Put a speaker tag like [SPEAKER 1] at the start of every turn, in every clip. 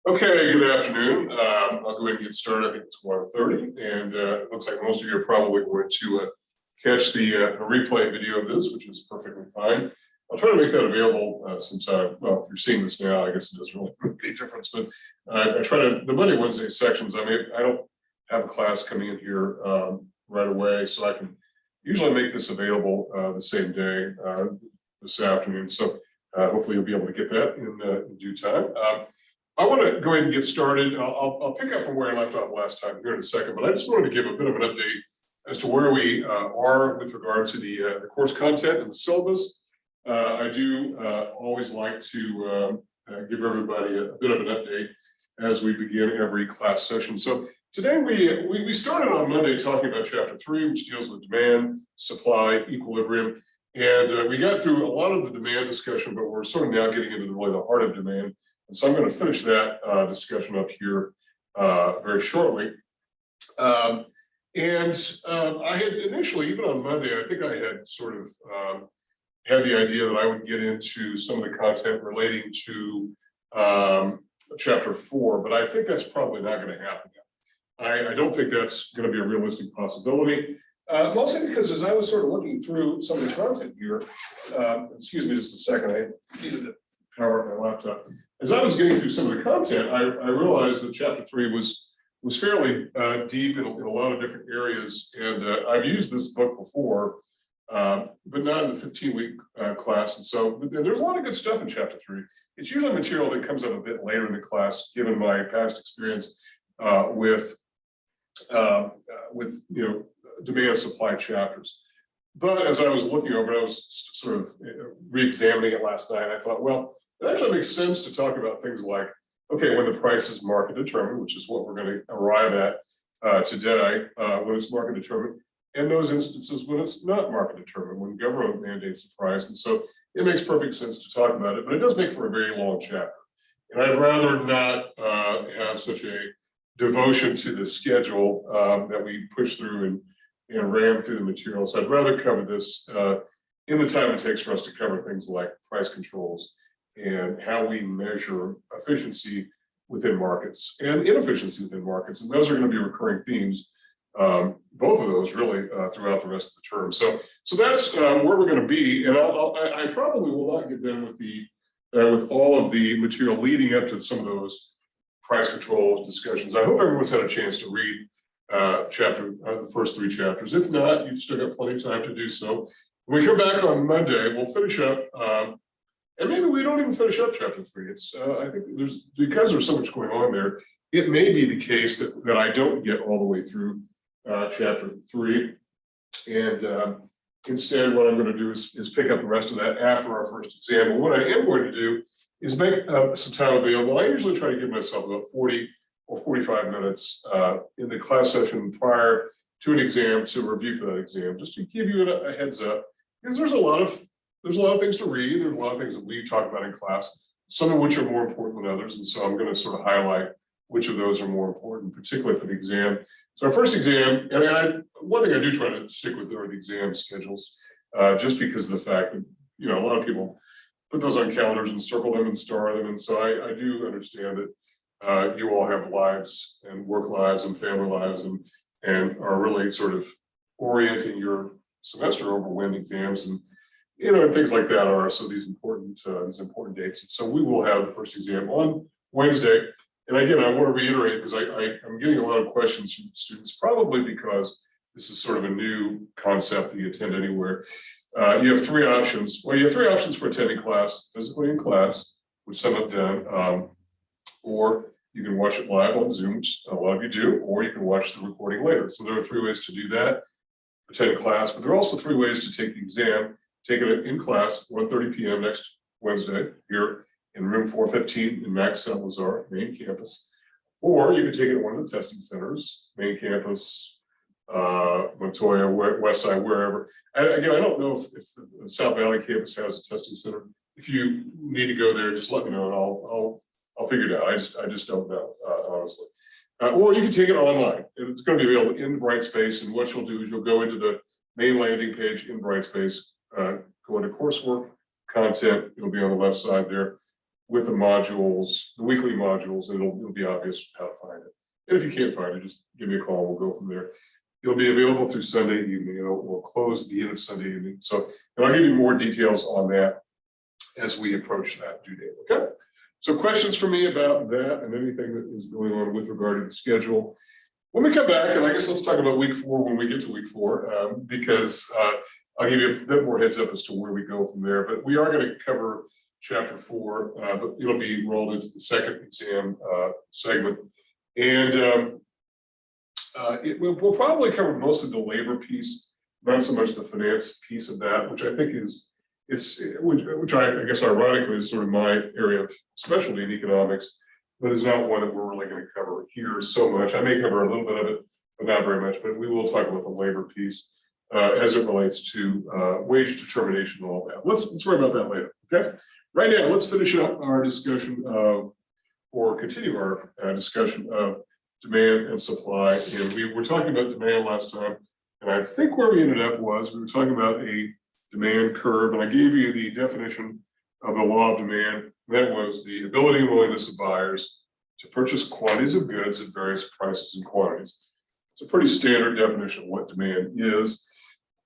[SPEAKER 1] Okay, good afternoon. I'll go ahead and get started. I think it's 1:30, and it looks like most of you are probably going to catch the replay video of this, which is perfectly fine. I'll try to make that available sometime. Well, if you're seeing this now, I guess it doesn't really make any difference, but I try to, the Monday, Wednesday sections, I don't have a class coming in here right away, so I can usually make this available the same day this afternoon. So hopefully you'll be able to get that in due time. I want to go ahead and get started. I'll pick up from where I left off last time here in a second, but I just wanted to give a bit of an update as to where we are with regard to the course content and the syllabus. I do always like to give everybody a bit of an update as we begin every class session. So today we started on Monday talking about chapter 3, which deals with demand, supply, equilibrium. And we got through a lot of the demand discussion, but we're sort of now getting into really the heart of demand. And so I'm going to finish that discussion up here very shortly. I had initially, even on Monday, I think I had sort of had the idea that I would get into some of the content relating to chapter 4, but I think that's probably not going to happen. I don't think that's going to be a realistic possibility. Mostly because as I was sort of looking through some of the content here, excuse me just a second, I needed to power up my laptop. As I was getting through some of the content, I realized that chapter 3 was fairly deep in a lot of different areas, and I've used this book before, but not in the 15-week class. And so there's a lot of good stuff in chapter 3. It's usually material that comes up a bit later in the class, given my past experience with demand supply chapters. But as I was looking over it, I was sort of re-examining it last night. I thought, well, it actually makes sense to talk about things like, okay, when the price is market determined, which is what we're going to arrive at today, when it's market determined, and those instances when it's not market determined, when government mandates the price. And so it makes perfect sense to talk about it, but it does make for a very long chapter. And I'd rather not have such a devotion to the schedule that we push through and ram through the material. So I'd rather cover this in the time it takes for us to cover things like price controls and how we measure efficiency within markets and inefficiency within markets. And those are going to be recurring themes, both of those really throughout the rest of the term. So that's where we're going to be. And I probably will not get done with all of the material leading up to some of those price control discussions. I hope everyone's had a chance to read the first 3 chapters. If not, you've still got plenty of time to do so. When we come back on Monday, we'll finish up, and maybe we don't even finish up chapter 3. It's I think because there's so much going on there, it may be the case that I don't get all the way through chapter 3, and instead what I'm going to do is pick up the rest of that after our first exam. But what I am going to do is make some time available. I usually try to give myself about 40 or 45 minutes in the class session prior to an exam to review for that exam, just to give you a heads up, because there's a lot of things to read. There's a lot of things that we talk about in class, some of which are more important than others. And so I'm going to sort of highlight which of those are more important, particularly for the exam. So our first exam, and one thing I do try to stick with are the exam schedules, just because of the fact that, a lot of people put those on calendars and circle them and star them. And so I do understand that you all have lives and work lives and family lives and are really sort of orienting your semester over when exams and things like that are. So these important dates. And so we will have the first exam on Wednesday. And again, I want to reiterate, because I'm getting a lot of questions from students, probably because this is sort of a new concept that you attend anywhere. You have 3 options. Well, you have 3 options for attending class: physically in class, which some have done, or you can watch it live on Zoom, which a lot of you do, or you can watch the recording later. So there are 3 ways to do that, attend class, but there are also 3 ways to take the exam. Take it in class, 1:30 p.m. next Wednesday, here in room 415 in Max Salazar, main campus. Or you can take it at one of the testing centers, main campus, Montoya, Westside, wherever. Again, I don't know if the South Valley campus has a testing center. If you need to go there, just let me know and I'll figure it out. I just don't know, honestly. Or you can take it online. It's going to be available in Brightspace, and what you'll do is you'll go into the main landing page in Brightspace, go into coursework, content, it'll be on the left side there. with the modules, the weekly modules, and it'll be obvious how to find it. And if you can't find it, just give me a call. We'll go from there. It'll be available through Sunday evening. We'll close the end of Sunday evening. So, and I'll give you more details on that as we approach that due date. Okay. So questions for me about that and anything that is going on with regard to the schedule. When we come back, and I guess let's talk about week 4 when we get to week 4, because I'll give you a bit more heads up as to where we go from there. But we are going to cover chapter 4, but it'll be rolled into the second exam segment. And we'll probably cover most of the labor piece, not so much the finance piece of that, which I think is, which I guess ironically is sort of my area of specialty in economics, but is not one that we're really going to cover here so much. I may cover a little bit of it, but not very much, but we will talk about the labor piece as it relates to wage determination and all that. Let's worry about that later, okay? Right now, let's finish up our discussion of, or continue our discussion of demand and supply. And we were talking about demand last time, and I think where we ended up was we were talking about a demand curve, and I gave you the definition of the law of demand. That was the ability and willingness of buyers to purchase quantities of goods at various prices and quantities. It's a pretty standard definition of what demand is.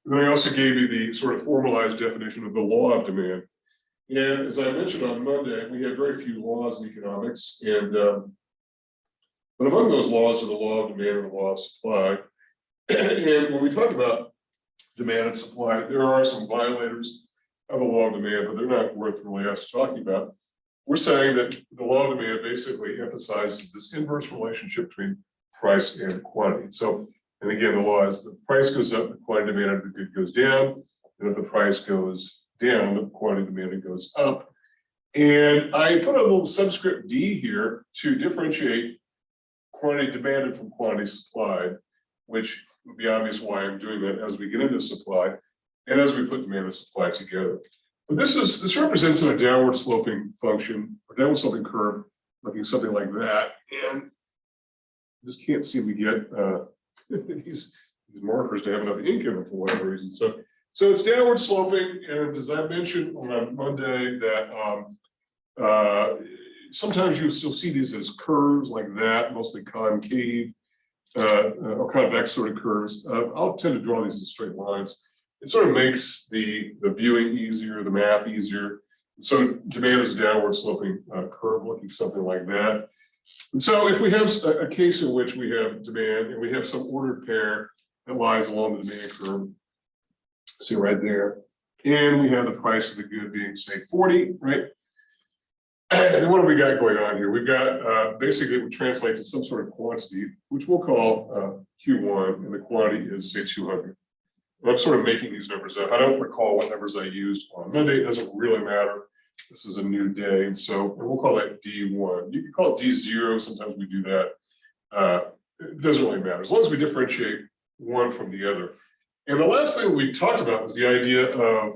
[SPEAKER 1] And then I also gave you the sort of formalized definition of the law of demand. And as I mentioned on Monday, we have very few laws in economics, and but among those laws are the law of demand and the law of supply. And when we talk about demand and supply, there are some violators of the law of demand, but they're not worth really us talking about. We're saying that the law of demand basically emphasizes this inverse relationship between price and quantity. So, and again, the law is the price goes up, the quantity demanded of the good goes down, and if the price goes down, the quantity demanded goes up. And I put a little subscript D here to differentiate quantity demanded from quantity supplied, which would be obvious why I'm doing that as we get into supply and as we put demand and supply together. But this represents a downward sloping function, or downward sloping curve, looking something like that. And I just can't seem to get these markers to have enough ink in them for whatever reason. So it's downward sloping, and as I mentioned on Monday, that sometimes you'll see these as curves like that, mostly concave or convex sort of curves. I'll tend to draw these in straight lines. It sort of makes the viewing easier, the math easier. So demand is a downward sloping curve looking something like that. And so if we have a case in which we have demand and we have some ordered pair that lies along the demand curve, see right there, and we have the price of the good being, say, 40, right? And then what have we got going on here? We've got basically it would translate to some sort of quantity, which we'll call Q1, and the quantity is, say, 200. And I'm sort of making these numbers up. I don't recall what numbers I used on Monday. It doesn't really matter. This is a new day, and so we'll call that D1. You can call it D0. Sometimes we do that. It doesn't really matter as long as we differentiate one from the other. And the last thing we talked about was the idea of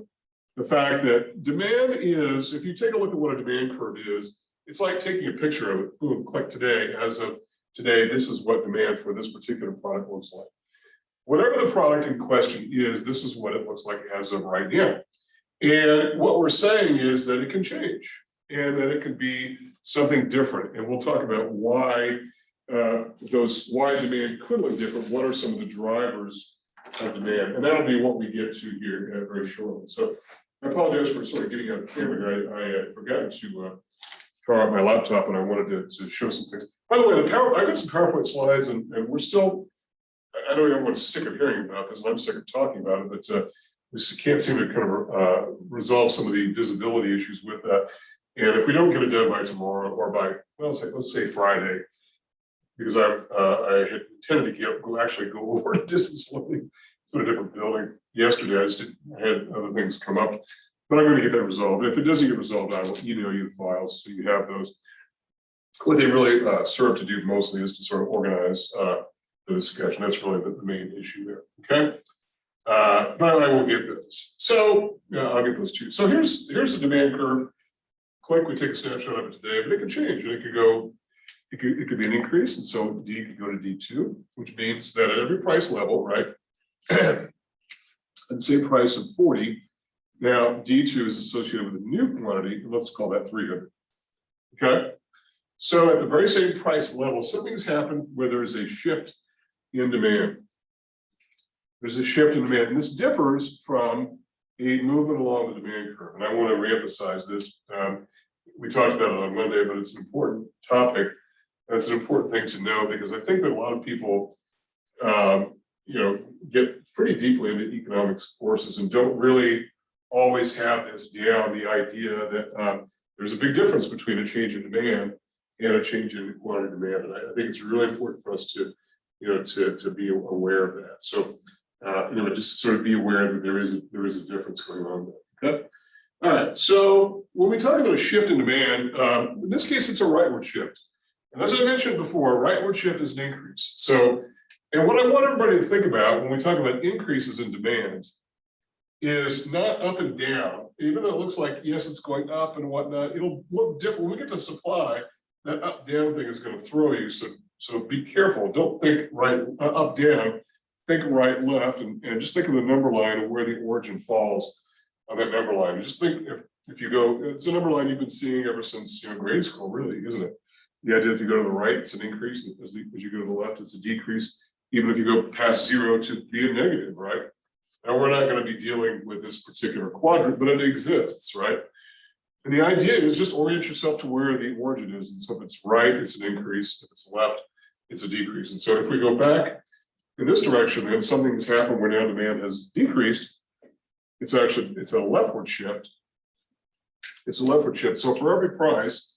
[SPEAKER 1] the fact that demand is, if you take a look at what a demand curve is, it's like taking a picture of it. Boom, click today. As of today, this is what demand for this particular product looks like. Whatever the product in question is, this is what it looks like as of right now. And what we're saying is that it can change and that it could be something different. And we'll talk about why why demand could look different. What are some of the drivers of demand? And that'll be what we get to here very shortly. So I apologize for sort of getting out of camera. I forgot to power up my laptop, and I wanted to show some things. By the way, I got some PowerPoint slides, and we're still, I know everyone's sick of hearing about this, and I'm sick of talking about it, but we can't seem to kind of resolve some of the visibility issues with that. And if we don't get it done by tomorrow or by, well, let's say Friday, because I had intended to go over to distance learning to a different building yesterday. I had other things come up, but I'm going to get that resolved. If it doesn't get resolved, I will email you the files so you have those. What they really serve to do mostly is to sort of organize the discussion. That's really the main issue there. Okay, but I will get those. So I'll get those too. So here's the demand curve. Click. We take a snapshot of it today, but it can change, and it could go. It could be an increase, and so D could go to D2, which means that at every price level, right, at the same price of 40, now D2 is associated with a new quantity, and let's call that 300. Okay. So at the very same price level, something's happened where there is a shift in demand. There's a shift in demand, and this differs from a movement along the demand curve. And I want to reemphasize this. We talked about it on Monday, but it's an important topic. That's an important thing to know, because I think that a lot of people, get pretty deeply into economics courses and don't really always have this down, the idea that there's a big difference between a change in demand and a change in quantity of demand. And I think it's really important for us to, to be aware of that. So, just sort of be aware that there is a difference going on there. Okay. All right. So when we talk about a shift in demand, in this case, it's a rightward shift. And as I mentioned before, rightward shift is an increase. So, and what I want everybody to think about when we talk about increases in demand is not up and down, even though it looks like, yes, it's going up and whatnot, it'll look different. When we get to supply, that up down thing is going to throw you. So be careful. Don't think right up down, think right left, and just think of the number line and where the origin falls on that number line. Just think if you go, it's a number line you've been seeing ever since grade school, really, isn't it? The idea if you go to the right, it's an increase. As you go to the left, it's a decrease. Even if you go past zero to be a negative, right? Now we're not going to be dealing with this particular quadrant, but it exists, right? And the idea is just orient yourself to where the origin is. And so if it's right, it's an increase. If it's left, it's a decrease. And so if we go back in this direction, then something has happened where now demand has decreased. It's a leftward shift. It's a leftward shift. So for every price,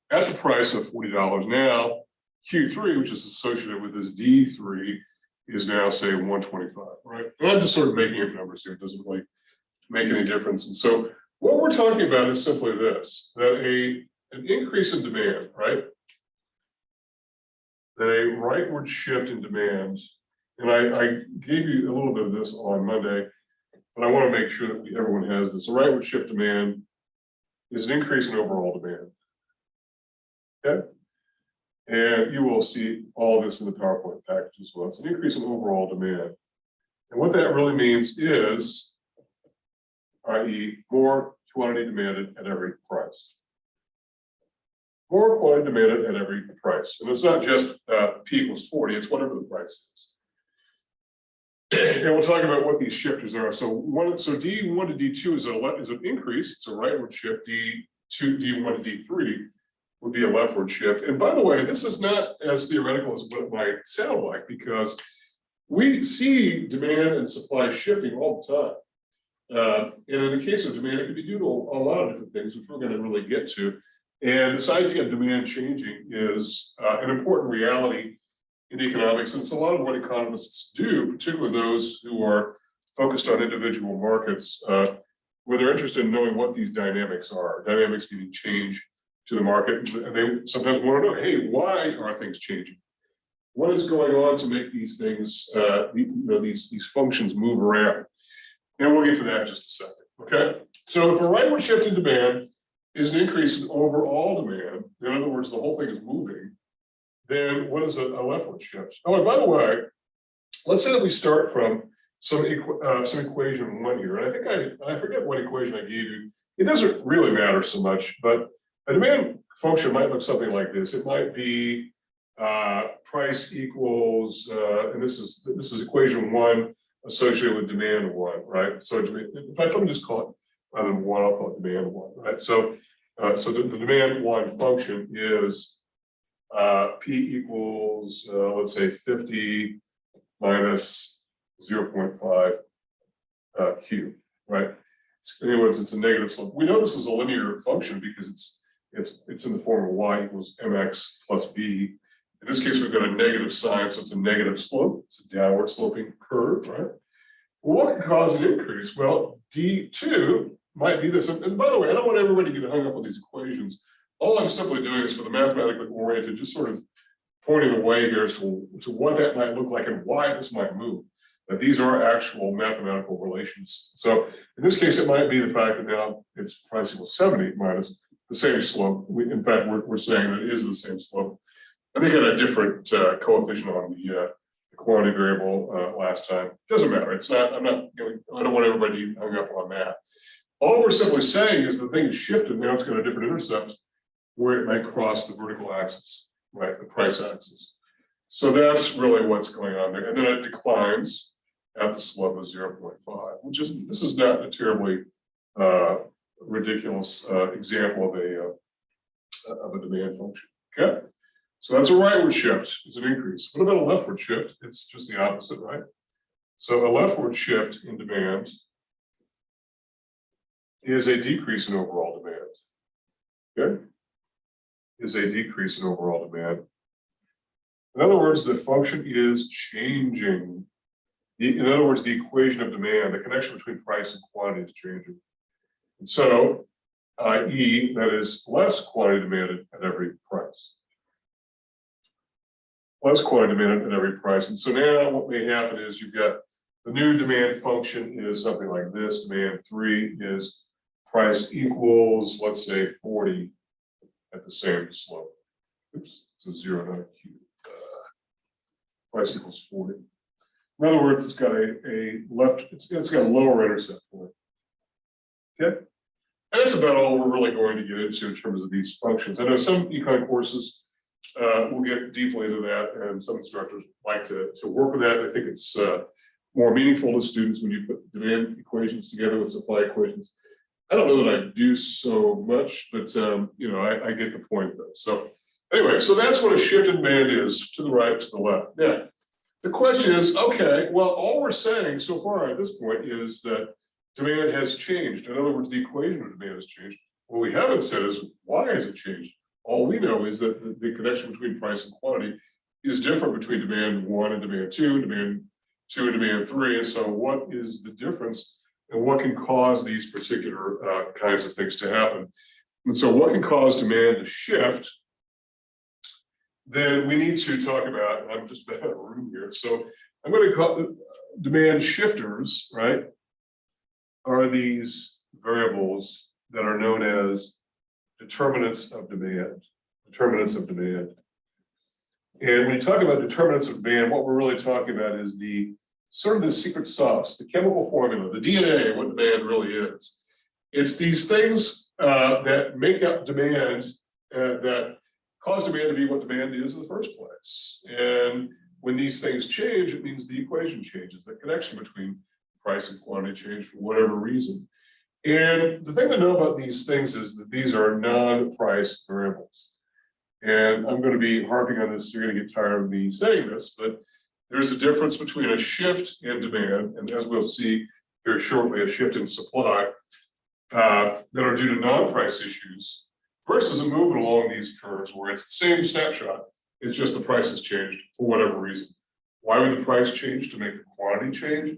[SPEAKER 1] at the price of $40 now, Q3, which is associated with this D3, is now say 125, right? And I'm just sort of making up numbers here. It doesn't really make any difference. And so what we're talking about is simply this, that an increase in demand, right? That a rightward shift in demand, and I gave you a little bit of this on Monday, but I want to make sure that everyone has this. A rightward shift demand is an increase in overall demand. Okay? And you will see all this in the PowerPoint package as well. It's an increase in overall demand. And what that really means is, i.e., more quantity demanded at every price. More quantity demanded at every price. And it's not just P equals 40, it's whatever the price is. And we'll talk about what these shifters are. So D1 to D2 is an increase, it's a rightward shift. D1 to D3 would be a leftward shift. And by the way, this is not as theoretical as what it might sound like, because we see demand and supply shifting all the time. And in the case of demand, it can be due to a lot of different things, which we're going to really get to. And this idea of demand changing is an important reality in economics. And it's a lot of what economists do, particularly those who are focused on individual markets, where they're interested in knowing what these dynamics are. Dynamics meaning change to the market, and they sometimes want to know, hey, why are things changing? What is going on to make these things, these functions move around? And we'll get to that in just a second. Okay, so if a rightward shift in demand is an increase in overall demand, in other words, the whole thing is moving, then what is a leftward shift? Oh, and by the way, let's say that we start from some equation 1 here, and I think I forget what equation I gave you. It doesn't really matter so much, but a demand function might look something like this. It might be price equals, and this is equation 1 associated with demand 1, right? So in fact, let me just call it rather than 1, I'll call it demand 1, right? So the demand 1 function is P equals let's say 50 minus 0.5 Q, right? In other words, it's a negative slope. We know this is a linear function because it's in the form of y equals mx plus b. In this case, we've got a negative sign, so it's a negative slope. It's a downward sloping curve, right? Well, what can cause an increase? Well, D2 might be this. And by the way, I don't want everybody to get hung up on these equations. All I'm simply doing is for the mathematically oriented, just sort of pointing the way here as to what that might look like and why this might move. That these are actual mathematical relations. So in this case, it might be the fact that now it's price equals 70 minus the same slope. In fact, we're saying that it is the same slope. I think I had a different coefficient on the quantity variable last time. Doesn't matter. It's not. I don't want everybody to be hung up on that. All we're simply saying is the thing is shifted. Now it's got a different intercept, where it might cross the vertical axis, right, the price axis. So that's really what's going on there. And then it declines at the slope of 0.5, which is, this is not a terribly ridiculous example of a demand function, okay? So that's a rightward shift, it's an increase. What about a leftward shift? It's just the opposite, right? So a leftward shift in demand is a decrease in overall demand, okay? Is a decrease in overall demand. In other words, the function is changing. In other words, the equation of demand, the connection between price and quantity is changing. And so, i.e., that is less quantity demanded at every price. Less quantity demanded at every price. And so now what may happen is you've got the new demand function is something like this. Demand 3 is price equals, let's say, 40 at the same slope. Oops, it's a 0, not a cube. Price equals 40. In other words, it's got a left, it's got a lower intercept point. Okay. And that's about all we're really going to get into in terms of these functions. I know some econ courses will get deeply into that, and some instructors like to work with that. I think it's more meaningful to students when you put demand equations together with supply equations. I don't know that I do so much, but you know, I get the point though. So anyway, so that's what a shift in demand is, to the right, to the left. Now, the question is, okay, well, all we're saying so far at this point is that demand has changed. In other words, the equation of demand has changed. What we haven't said is, why has it changed? All we know is that the connection between price and quantity is different between demand 1 and demand 2, demand 2 and demand 3. And so what is the difference and what can cause these particular kinds of things to happen? And so what can cause demand to shift? Then we need to talk about, I'm just out of room here. So I'm going to call demand shifters, right? Are these variables that are known as determinants of demand, determinants of demand. And when you talk about determinants of demand, what we're really talking about is the sort of the secret sauce, the chemical formula, the DNA, what demand really is. It's these things that make up demand that cause demand to be what demand is in the first place. And when these things change, it means the equation changes, the connection between price and quantity change for whatever reason. And the thing to know about these things is that these are non-price variables. And I'm going to be harping on this, you're going to get tired of me saying this, but there's a difference between a shift in demand, and as we'll see here shortly, a shift in supply that are due to non-price issues, versus a movement along these curves where it's the same snapshot, it's just the price has changed for whatever reason. Why would the price change? To make the quantity change?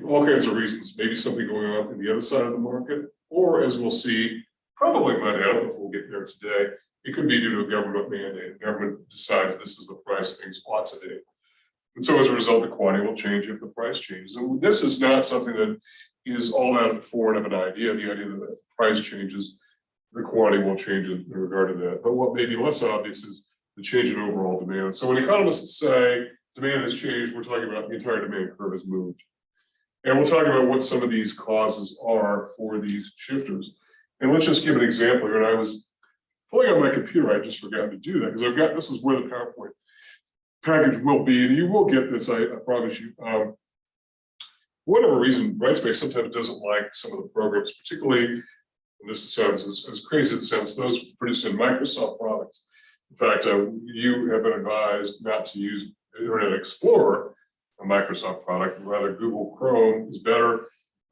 [SPEAKER 1] All kinds of reasons, maybe something going on in the other side of the market, or as we'll see, probably might, I don't know if we'll get there today, it could be due to a government mandate. The government decides this is the price things ought to do. And so as a result, the quantity will change if the price changes. And this is not something that is all out foreign of an idea, the idea that if the price changes, the quantity will change in regard to that. But what may be less obvious is the change in overall demand. So when economists say demand has changed, we're talking about the entire demand curve has moved. And we'll talk about what some of these causes are for these shifters. And let's just give an example here. And I was pulling on my computer, I just forgot to do that because I've got, this is where the PowerPoint package will be, and you will get this, I promise you. For whatever reason, Brightspace sometimes doesn't like some of the programs, particularly, and this sounds as crazy as it sounds, those produced in Microsoft products. In fact, you have been advised not to use Internet Explorer, a Microsoft product, rather Google Chrome is better.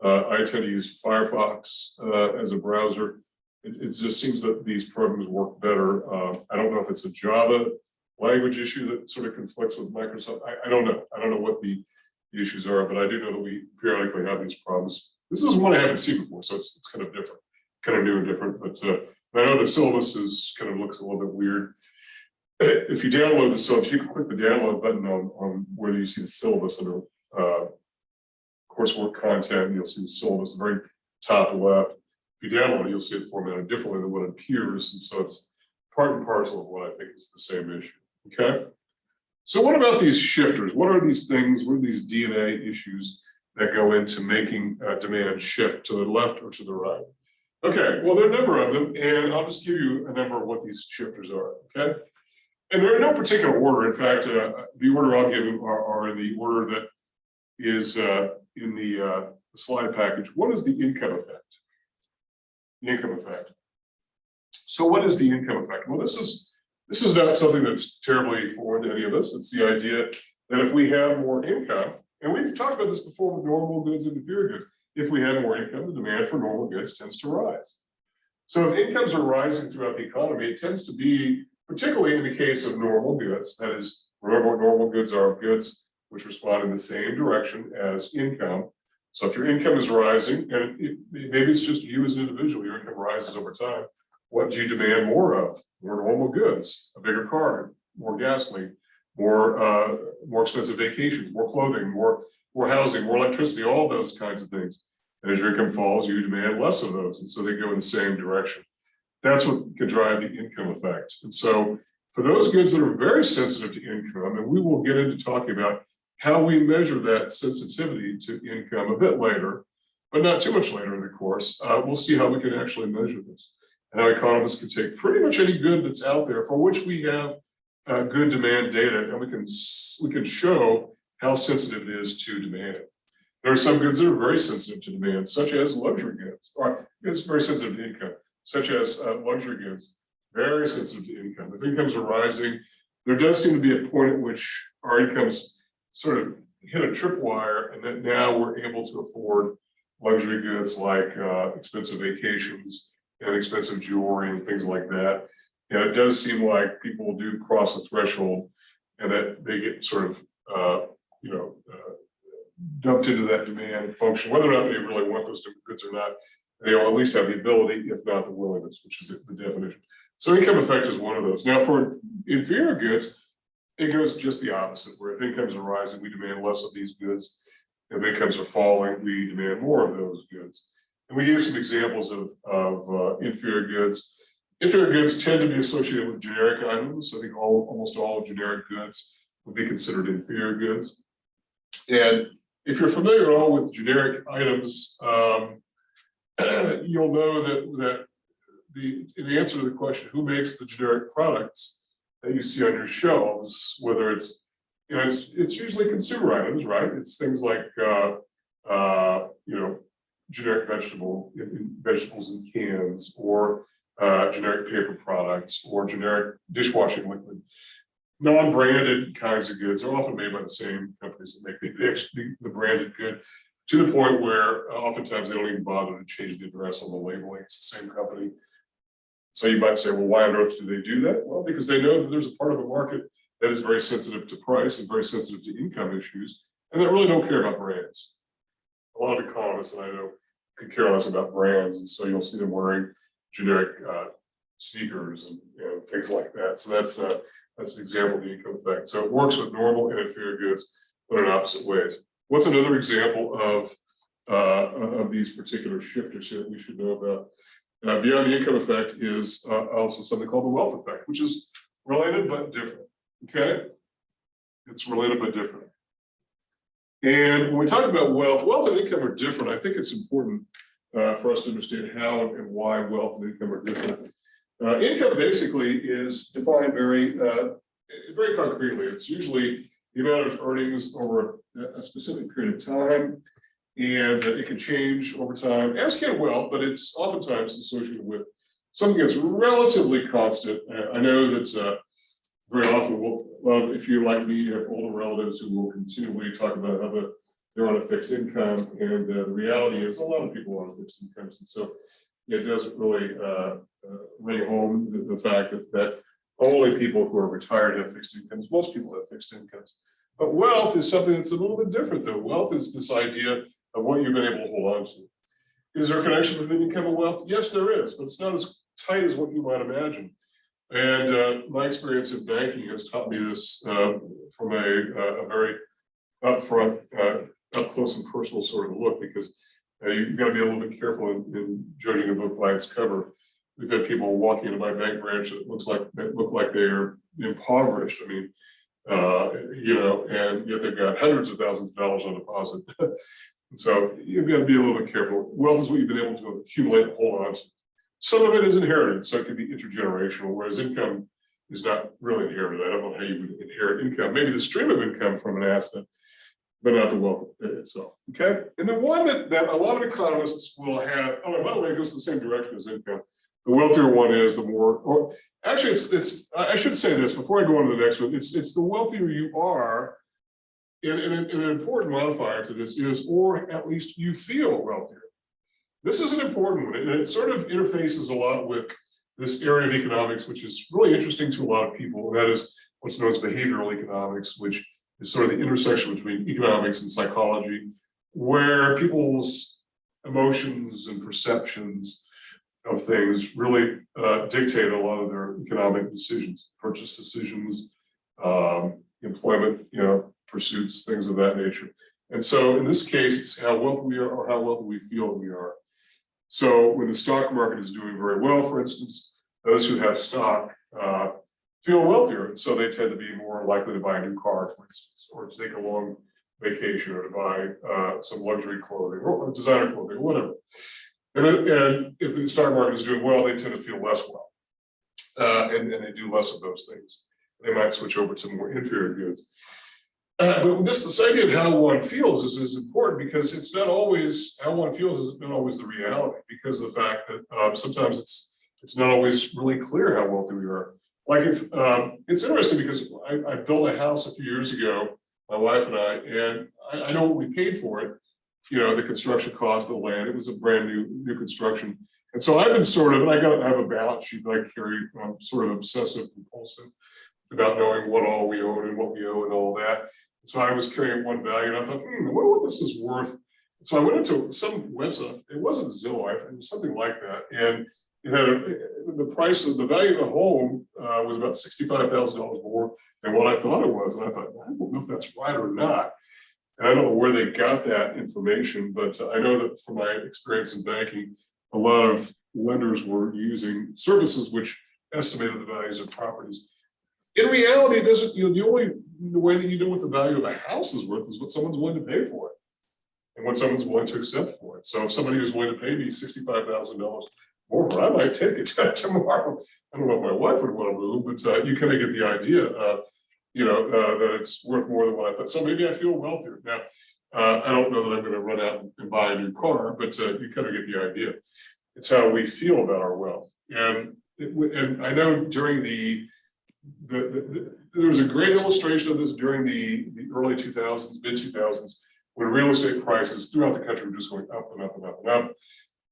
[SPEAKER 1] I tend to use Firefox as a browser. It just seems that these programs work better. I don't know if it's a Java language issue that sort of conflicts with Microsoft. I don't know. I don't know what the issues are, but I do know that we periodically have these problems. This is one I haven't seen before, so it's kind of different, kind of new and different. But I know the syllabus is kind of looks a little bit weird. If you download the syllabus, you can click the download button on where you see the syllabus under coursework content, and you'll see the syllabus at the very top left. If you download it, you'll see it formatted differently than what it appears, and so it's part and parcel of what I think is the same issue. Okay. So what about these shifters? What are these things? What are these DNA issues that go into making demand shift to the left or to the right? Okay, well, there are a number of them, and I'll just give you a number of what these shifters are, okay? And they're in no particular order. In fact, the order I'll give them are in the order that is in the slide package. What is the income effect? The income effect. So what is the income effect? Well, this is not something that's terribly foreign to any of us. It's the idea that if we have more income, and we've talked about this before with normal goods and inferior goods, if we have more income, the demand for normal goods tends to rise. So if incomes are rising throughout the economy, it tends to be, particularly in the case of normal goods, that is, remember what normal goods are, goods which respond in the same direction as income. So if your income is rising, and maybe it's just you as an individual, your income rises over time, what do you demand more of? More normal goods, a bigger car, more gasoline, more expensive vacations, more clothing, more housing, more electricity, all those kinds of things. And as your income falls, you demand less of those. And so they go in the same direction. That's what can drive the income effect. And so for those goods that are very sensitive to income, and we will get into talking about how we measure that sensitivity to income a bit later, but not too much later in the course, we'll see how we can actually measure this. And how economists can take pretty much any good that's out there for which we have good demand data, and we can show how sensitive it is to demand. There are some goods that are very sensitive to demand, such as luxury goods, or goods very sensitive to income, such as luxury goods, very sensitive to income. If incomes are rising, there does seem to be a point at which our incomes sort of hit a tripwire, and that now we're able to afford luxury goods like expensive vacations and expensive jewelry and things like that. And it does seem like people do cross the threshold, and that they get sort of dumped into that demand function, whether or not they really want those goods or not. They at least have the ability, if not the willingness, which is the definition. So income effect is one of those. Now for inferior goods, it goes just the opposite, where if incomes are rising, we demand less of these goods. If incomes are falling, we demand more of those goods. And we gave some examples of inferior goods. Inferior goods tend to be associated with generic items. I think almost all generic goods would be considered inferior goods. And if you're familiar at all with generic items, you'll know that in answer to the question, who makes the generic products that you see on your shelves, whether it's, it's usually consumer items, right? It's things like, generic vegetables in cans, or generic paper products, or generic dishwashing liquid. Non-branded kinds of goods are often made by the same companies that make the branded good, to the point where oftentimes they don't even bother to change the address on the labeling. It's the same company. So you might say, well, why on earth do they do that? Well, because they know that there's a part of the market that is very sensitive to price and very sensitive to income issues, and that really don't care about brands. A lot of economists that I know could care less about brands, and so you'll see them wearing generic sneakers and things like that. So that's an example of the income effect. So it works with normal and inferior goods, but in opposite ways. What's another example of these particular shifters here that we should know about? Beyond the income effect is also something called the wealth effect, which is related but different. Okay, it's related but different. And when we talk about wealth and income are different. I think it's important for us to understand how and why wealth and income are different. Income basically is defined very concretely. It's usually the amount of earnings over a specific period of time, and it can change over time, as can wealth, but it's oftentimes associated with something that's relatively constant. I know that very often, if you're like me, you have older relatives who will continually talk about how they're on a fixed income, and the reality is a lot of people are on fixed incomes, and so it doesn't really bring home the fact that only people who are retired have fixed incomes. Most people have fixed incomes. But wealth is something that's a little bit different, though. Wealth is this idea of what you've been able to hold on to. Is there a connection between income and wealth? Yes, there is, but it's not as tight as what you might imagine. And my experience in banking has taught me this from a very upfront, up close and personal sort of look, because you've got to be a little bit careful in judging a book by its cover. We've had people walking into my bank branch that look like they are impoverished. I mean, and yet they've got hundreds of thousands of dollars on deposit. And so you've got to be a little bit careful. Wealth is what you've been able to accumulate and hold on to. Some of it is inherited, so it can be intergenerational, whereas income is not really inherited. I don't know how you would inherit income. Maybe the stream of income from an asset, but not the wealth itself. Okay. And then one that a lot of economists will have, oh, and by the way, it goes in the same direction as income. The wealthier one is, the more, or actually I should say this before I go on to the next one, it's the wealthier you are, and an important modifier to this is, or at least you feel wealthier. This is an important one, and it sort of interfaces a lot with this area of economics, which is really interesting to a lot of people, and that is what's known as behavioral economics, which is sort of the intersection between economics and psychology, where people's emotions and perceptions of things really dictate a lot of their economic decisions, purchase decisions, employment, pursuits, things of that nature. And so in this case, it's how wealthy we are or how wealthy we feel that we are. So when the stock market is doing very well, for instance, those who have stock feel wealthier. And so they tend to be more likely to buy a new car, for instance, or to take a long vacation, or to buy some luxury clothing or designer clothing or whatever. And if the stock market is doing well, they tend to feel less well. And they do less of those things. They might switch over to more inferior goods. But this idea of how one feels is important, because it's not always how one feels is not always the reality, because of the fact that sometimes it's not always really clear how wealthy we are. Like if it's interesting, because I built a house a few years ago, my wife and I know what we paid for it. The construction cost of the land. It was a brand new construction. And so I've been and I have a balance sheet that I carry. I'm sort of obsessive compulsive about knowing what all we own and what we owe and all that. So I was carrying one value, and I thought, I wonder what this is worth. So I went into some website. It wasn't Zillow, it was something like that. And it had the price of the value of the home was about $65,000 more than what I thought it was. And I thought, I don't know if that's right or not. And I don't know where they got that information, but I know that from my experience in banking, a lot of lenders were using services which estimated the values of properties. In reality, it doesn't, the only way that you know what the value of a house is worth is what someone's willing to pay for it and what someone's willing to accept for it. So if somebody is willing to pay me $65,000 more for it, I might take it tomorrow. I don't know if my wife would want to move, but you kind of get the idea. That it's worth more than what I thought. So maybe I feel wealthier. Now, I don't know that I'm going to run out and buy a new car, but you kind of get the idea. It's how we feel about our wealth. And I know during there was a great illustration of this during the early 2000s, mid 2000s, when real estate prices throughout the country were just going up and up and up and up.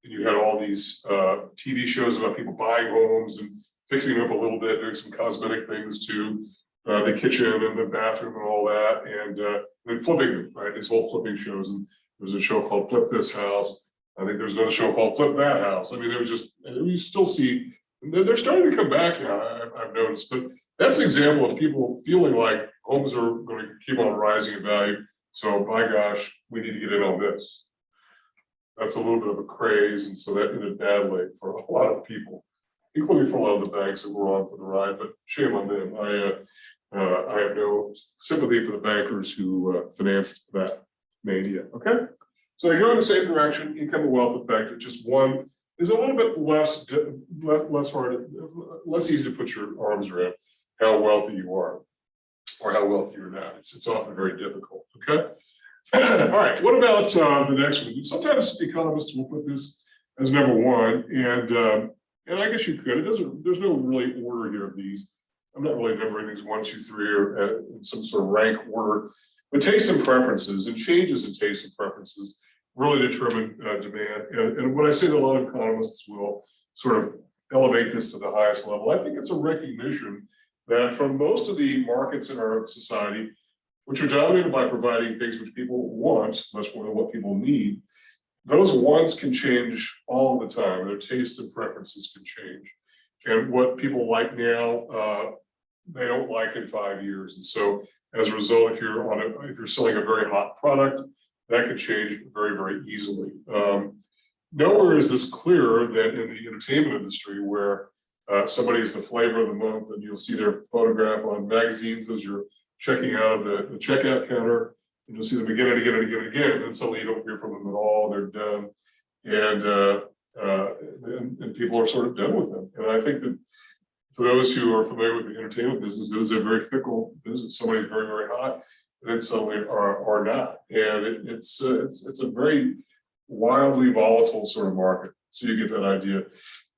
[SPEAKER 1] And you had all these TV shows about people buying homes and fixing them up a little bit, doing some cosmetic things to the kitchen and the bathroom and all that, and then flipping them, right? These whole flipping shows. And there was a show called Flip This House. I think there's another show called Flip That House. I mean, there was just, you still see, they're starting to come back now, I've noticed. But that's an example of people feeling like homes are going to keep on rising in value. So by gosh, we need to get in on this. That's a little bit of a craze. And so that ended badly for a lot of people, including for a lot of the banks that were on for the ride, but shame on them. I have no sympathy for the bankers who financed that mania. Okay, so they go in the same direction. Income and wealth effect. It's just one is a little bit less hard, less easy to put your arms around how wealthy you are or how wealthy you're not. It's often very difficult. Okay. All right. What about the next one? Sometimes economists will put this as number one, and I guess you could. It doesn't. There's no really order here of these. I'm not really numbering these 1, 2, 3 or in some sort of rank order, but tastes and preferences and changes in tastes and preferences really determine demand. And when I say that a lot of economists will sort of elevate this to the highest level, I think it's a recognition that from most of the markets in our society, which are dominated by providing things which people want much more than what people need, those wants can change all the time. Their tastes and preferences can change. And what people like now, they don't like in 5 years. And so as a result, if you're selling a very hot product, that could change very, very easily. Nowhere is this clearer than in the entertainment industry, where somebody is the flavor of the month, and you'll see their photograph on magazines as you're checking out of the checkout counter. and you'll see them again and again and again and again, and then suddenly you don't hear from them at all. They're done, and people are sort of done with them. And I think that for those who are familiar with the entertainment business, it is a very fickle business. Somebody's very, very hot, and then suddenly are not, and it's a very wildly volatile sort of market. So you get that idea.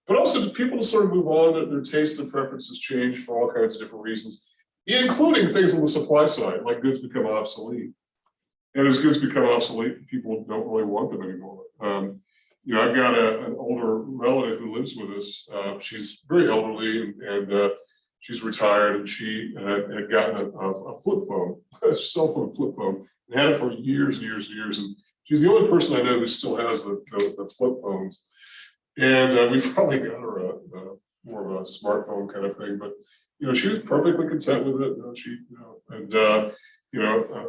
[SPEAKER 1] But also people to sort of move on, their tastes and preferences change for all kinds of different reasons, including things on the supply side, like goods become obsolete. And as goods become obsolete, people don't really want them anymore. You know, I've got an older relative who lives with us. She's very elderly, and she's retired, and she had gotten a flip phone, a cell phone flip phone, and had it for years and years and years. And she's the only person I know who still has the flip phones. And we probably got her a more of a smartphone kind of thing, but you know, she was perfectly content with it.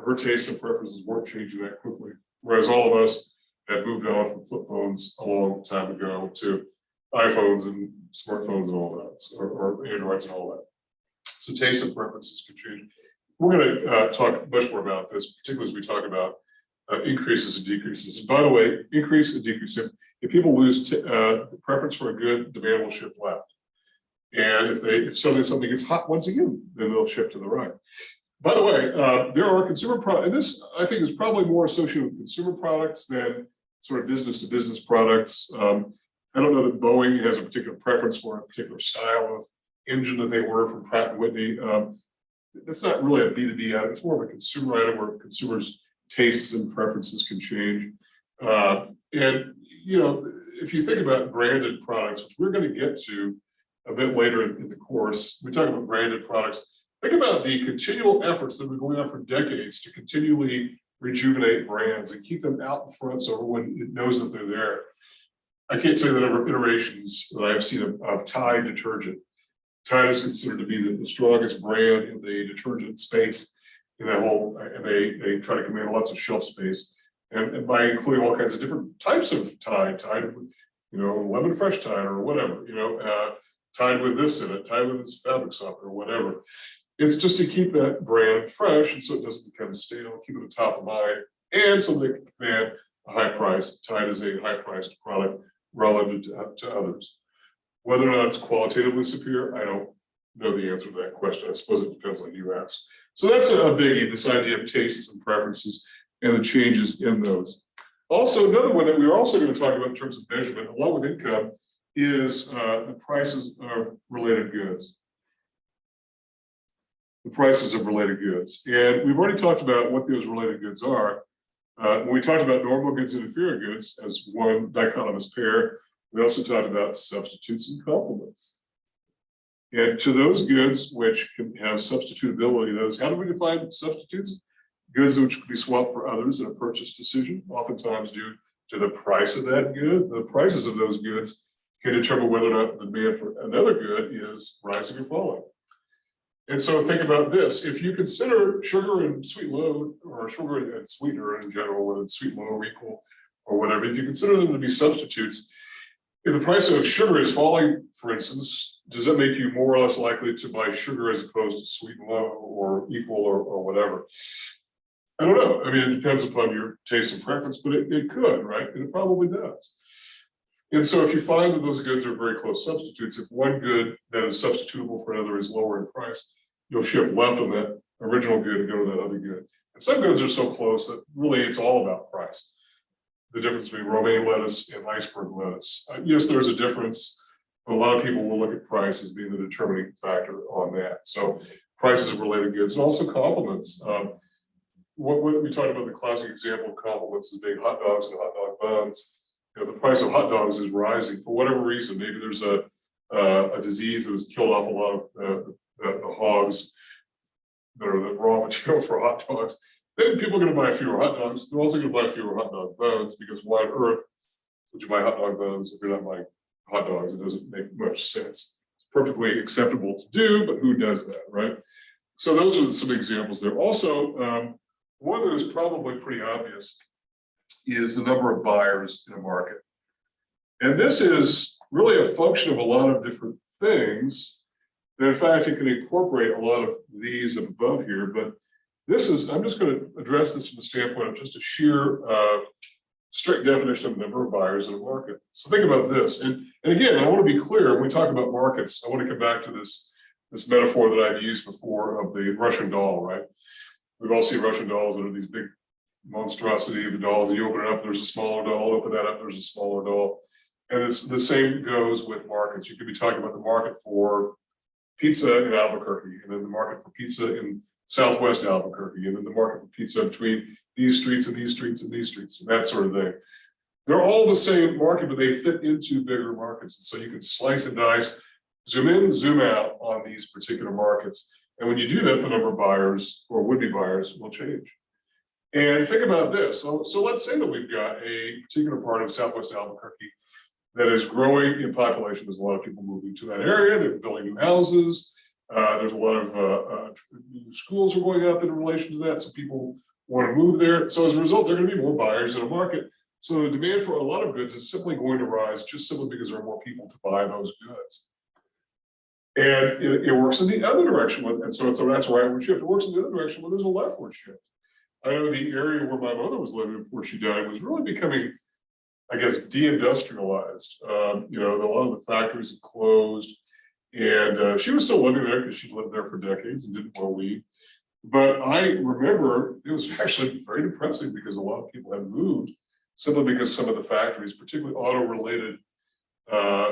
[SPEAKER 1] Her tastes and preferences weren't changing that quickly. Whereas all of us had moved on from flip phones a long time ago to iPhones and smartphones and all that, or Androids and all that. So tastes and preferences can change. We're going to talk much more about this, particularly as we talk about increases and decreases. And by the way, increase and decrease. If people lose preference for a good, demand will shift left. And if suddenly something gets hot once again, then they'll shift to the right. By the way, there are consumer products, and this I think is probably more associated with consumer products than sort of business to business products. I don't know that Boeing has a particular preference for a particular style of engine that they order from Pratt & Whitney. That's not really a B2B item. It's more of a consumer item where consumers' tastes and preferences can change. And, you know, if you think about branded products, which we're going to get to a bit later in the course, we talk about branded products. Think about the continual efforts that have been going on for decades to continually rejuvenate brands and keep them out in front so everyone knows that they're there. I can't tell you the number of iterations that I've seen of Tide detergent. Tide is considered to be the strongest brand in the detergent space in that whole, and they try to command lots of shelf space. And by including all kinds of different types of Tide, you know, lemon fresh Tide or whatever, you know, Tide with this in it, Tide with this fabric softener or whatever. It's just to keep that brand fresh, and so it doesn't become stale, keep it at the top of mind, and so they can command a high price. Tide is a high priced product relative to others. Whether or not it's qualitatively superior, I don't know the answer to that question. I suppose it depends on you ask. So that's a biggie, this idea of tastes and preferences and the changes in those. Also, another one that we're also going to talk about in terms of measurement, along with income, is the prices of related goods. The prices of related goods. And we've already talked about what those related goods are. When we talked about normal goods and inferior goods as one dichotomous pair, we also talked about substitutes and complements. And to those goods which can have substitutability, how do we define substitutes? Goods which could be swapped for others in a purchase decision, oftentimes due to the price of that good. The prices of those goods can determine whether or not the demand for another good is rising or falling. And so think about this. If you consider sugar and sweet low, or sugar and sweetener in general, whether it's sweet, low, or equal, or whatever, if you consider them to be substitutes, if the price of sugar is falling, for instance, does that make you more or less likely to buy sugar as opposed to sweet and low or equal or whatever? I don't know. I mean, it depends upon your taste and preference, but it could, right? And it probably does. And so if you find that those goods are very close substitutes, if one good that is substitutable for another is lower in price, you'll shift left on that original good and go to that other good. And some goods are so close that really it's all about price. The difference between romaine lettuce and iceberg lettuce. Yes, there's a difference, but a lot of people will look at price as being the determining factor on that. So prices of related goods and also complements. What we talked about, the classic example of complements is being hot dogs and hot dog buns. You know, the price of hot dogs is rising for whatever reason. Maybe there's a disease that has killed off a lot of the hogs that are the raw material for hot dogs. Then people are going to buy fewer hot dogs. They're also going to buy fewer hot dog buns, because why on earth would you buy hot dog buns if you're not buying hot dogs? It doesn't make much sense. It's perfectly acceptable to do, but who does that, right? So those are some examples there. Also, one that is probably pretty obvious is the number of buyers in a market. And this is really a function of a lot of different things. And in fact, it can incorporate a lot of these above here, but I'm just going to address this from the standpoint of just a sheer strict definition of the number of buyers in a market. So think about this. And again, I want to be clear, when we talk about markets, I want to come back to this metaphor that I've used before of the Russian doll, right? We've all seen Russian dolls that are these big monstrosity of the dolls, and you open it up, there's a smaller doll, open that up, there's a smaller doll. And it's the same goes with markets. You could be talking about the market for pizza in Albuquerque, and then the market for pizza in Southwest Albuquerque, and then the market for pizza between these streets and these streets and these streets, and that sort of thing. They're all the same market, but they fit into bigger markets. And so you can slice and dice, zoom in, zoom out on these particular markets. And when you do that, the number of buyers or would-be buyers will change. And think about this. So let's say that we've got a particular part of Southwest Albuquerque that is growing in population. There's a lot of people moving to that area. They're building new houses. There's a lot of new schools are going up in relation to that. So people want to move there. So as a result, there are going to be more buyers in a market. So the demand for a lot of goods is simply going to rise just simply because there are more people to buy those goods. And it works in the other direction. And so that's a rightward shift. It works in the other direction when there's a leftward shift. I know the area where my mother was living before she died was really becoming, I guess, deindustrialized. A lot of the factories had closed, and she was still living there because she'd lived there for decades and didn't want to leave. But I remember it was actually very depressing because a lot of people had moved simply because some of the factories, particularly auto-related,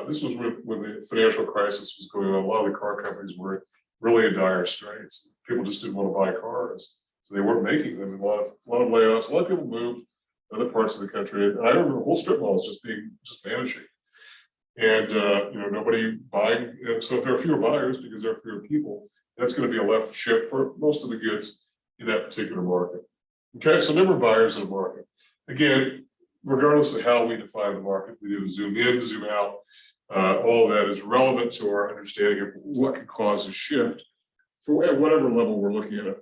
[SPEAKER 1] this was when the financial crisis was going on. A lot of the car companies were really in dire straits. People just didn't want to buy cars, so they weren't making them. A lot of layoffs. A lot of people moved to other parts of the country. And I remember whole strip malls just vanishing, and nobody buying. And so if there are fewer buyers because there are fewer people, that's going to be a left shift for most of the goods in that particular market. Okay, so number of buyers in a market. Again, regardless of how we define the market, we do zoom in, zoom out. All of that is relevant to our understanding of what can cause a shift for at whatever level we're looking at it.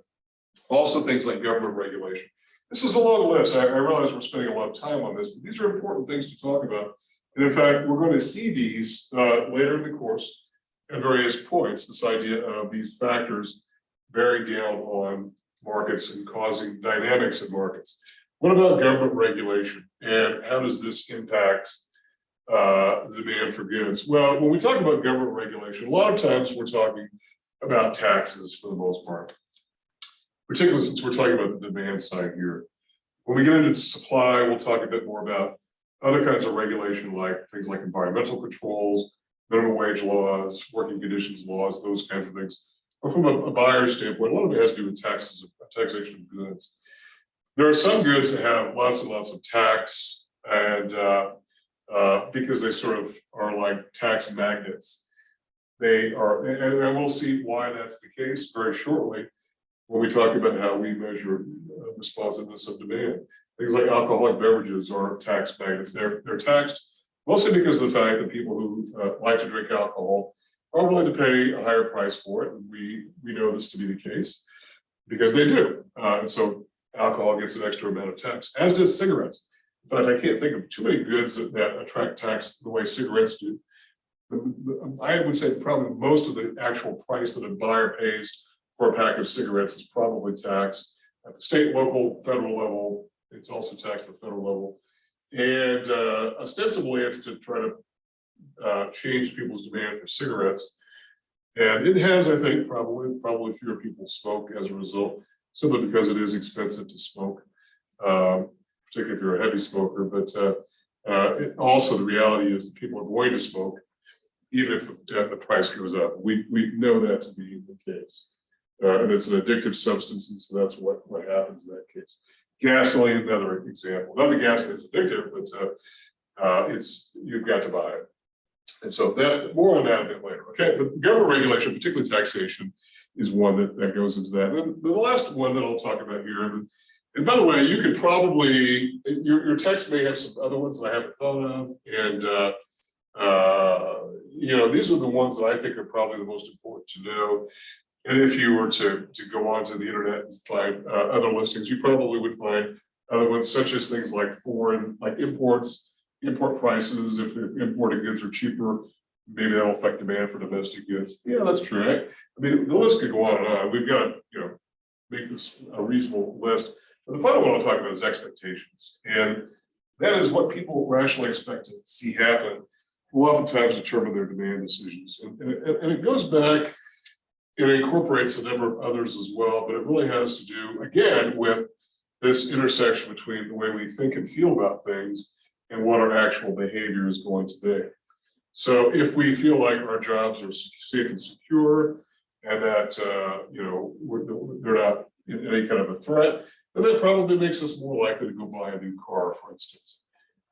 [SPEAKER 1] Also, things like government regulation. This is a long list. I realize we're spending a lot of time on this, but these are important things to talk about. And in fact, we're going to see these later in the course at various points, this idea of these factors bearing down on markets and causing dynamics in markets. What about government regulation, and how does this impact the demand for goods? Well, when we talk about government regulation, a lot of times we're talking about taxes for the most part, particularly since we're talking about the demand side here. When we get into supply, we'll talk a bit more about other kinds of regulation, like things like environmental controls, minimum wage laws, working conditions laws, those kinds of things. But from a buyer's standpoint, a lot of it has to do with taxation of goods. There are some goods that have lots and lots of tax, and because they sort of are like tax magnets. They are, and we'll see why that's the case very shortly when we talk about how we measure responsiveness of demand. Things like alcoholic beverages are tax magnets. They're taxed mostly because of the fact that people who like to drink alcohol are willing to pay a higher price for it. And we know this to be the case because they do. And so alcohol gets an extra amount of tax, as does cigarettes. In fact, I can't think of too many goods that attract tax the way cigarettes do. I would say probably most of the actual price that a buyer pays for a pack of cigarettes is probably taxed at the state, local, federal level. It's also taxed at the federal level. And ostensibly, it's to try to change people's demand for cigarettes. And it has, I think, probably fewer people smoke as a result, simply because it is expensive to smoke, particularly if you're a heavy smoker. But also the reality is that people are going to smoke, even if the price goes up. We know that to be the case. And it's an addictive substance, and so that's what happens in that case. Gasoline, another example. Not that gasoline is addictive, but you've got to buy it. And so that more on that a bit later. Okay, but government regulation, particularly taxation, is one that goes into that. And the last one that I'll talk about here, and by the way, you could probably your text may have some other ones that I haven't thought of, and these are the ones that I think are probably the most important to know. And if you were to go onto the internet and find other listings, you probably would find other ones, such as things like import prices. If the imported goods are cheaper, maybe that'll affect demand for domestic goods. Yeah, that's true. I mean, the list could go on and on. We've got make this a reasonable list. But the final one I'll talk about is expectations. And that is what people rationally expect to see happen will oftentimes determine their demand decisions. And it goes back, it incorporates a number of others as well, but it really has to do, again, with this intersection between the way we think and feel about things and what our actual behavior is going to be. So if we feel like our jobs are safe and secure and that they're not in any kind of a threat, then that probably makes us more likely to go buy a new car, for instance.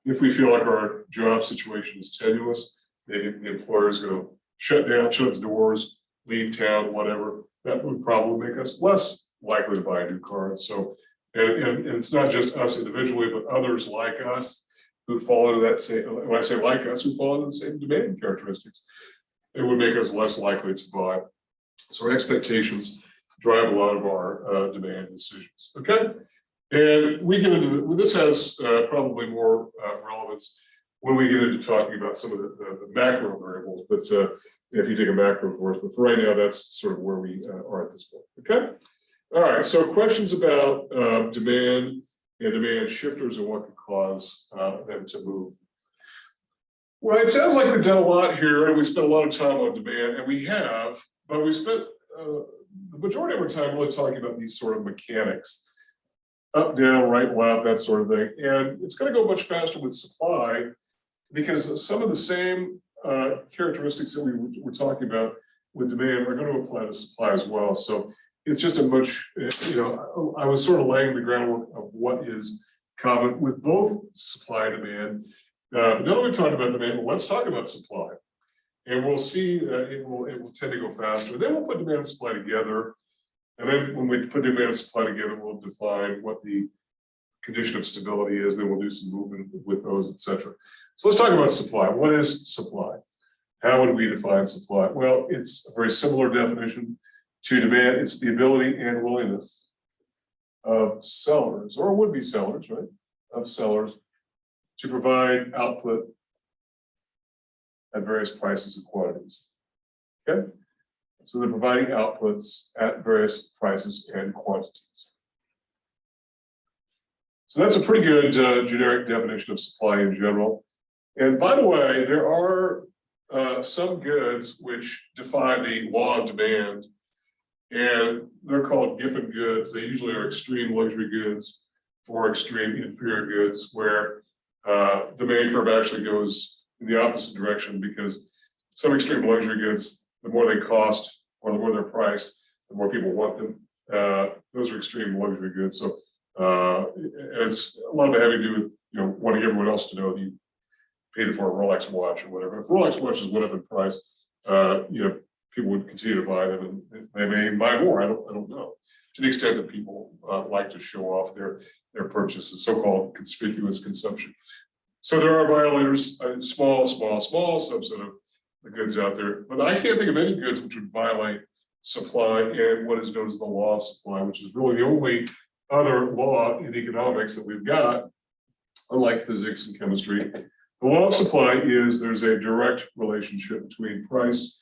[SPEAKER 1] If we feel like our job situation is tenuous, maybe the employer is going to shut its doors, leave town, whatever, that would probably make us less likely to buy a new car. So, and it's not just us individually, but others like us who fall into that same, when I say like us, who fall into the same demand characteristics, it would make us less likely to buy. So our expectations drive a lot of our demand decisions. Okay, and we get into this has probably more relevance when we get into talking about some of the macro variables. But if you take a macro course, but for right now, that's sort of where we are at this point. Okay, all right. So questions about demand and demand shifters and what could cause them to move. Well, it sounds like we've done a lot here, and we spent a lot of time on demand, and we have, but we spent the majority of our time really talking about these sort of mechanics, up, down, right, left, that sort of thing. And it's going to go much faster with supply because some of the same characteristics that we were talking about with demand are going to apply to supply as well. So it's just a much, I was sort of laying the groundwork of what is common with both supply and demand. Now that we've talked about demand, well, let's talk about supply. And we'll see that it will tend to go faster. Then we'll put demand and supply together. And then when we put demand and supply together, we'll define what the condition of stability is. Then we'll do some movement with those, et cetera. So let's talk about supply. What is supply? How would we define supply? Well, it's a very similar definition to demand. It's the ability and willingness of sellers or would-be sellers, right? Of sellers to provide output at various prices and quantities. Okay, so they're providing outputs at various prices and quantities. So that's a pretty good generic definition of supply in general. And by the way, there are some goods which defy the law of demand, and they're called Giffen goods. They usually are extreme luxury goods or extreme inferior goods, where demand curve actually goes in the opposite direction, because some extreme luxury goods, the more they cost or the more they're priced, the more people want them. Those are extreme luxury goods. So it's a lot of it having to do with wanting everyone else to know that you paid for a Rolex watch or whatever. If Rolex watches went up in price, people would continue to buy them, and they may even buy more. I don't know. To the extent that people like to show off their purchases, so-called conspicuous consumption. So there are violators, a small subset of the goods out there, but I can't think of any goods which would violate supply and what is known as the law of supply, which is really the only other law in economics that we've got, unlike physics and chemistry. The law of supply is there's a direct relationship between price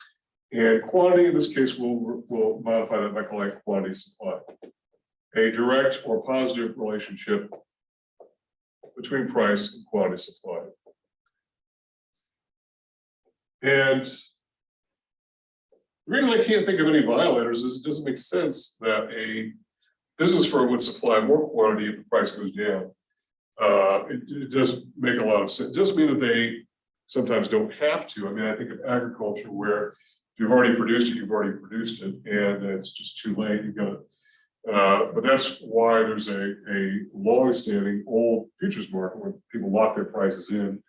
[SPEAKER 1] and quantity. In this case, we'll modify that by calling it quantity supply. A direct or positive relationship between price and quantity supply. And the reason I can't think of any violators is it doesn't make sense that a business firm would supply more quantity if the price goes down. It doesn't make a lot of sense. It doesn't mean that they sometimes don't have to. I mean, I think of agriculture where if you've already produced it, you've already produced it, and it's just too late. You've got to. But that's why there's a long-standing old futures market where people lock their prices in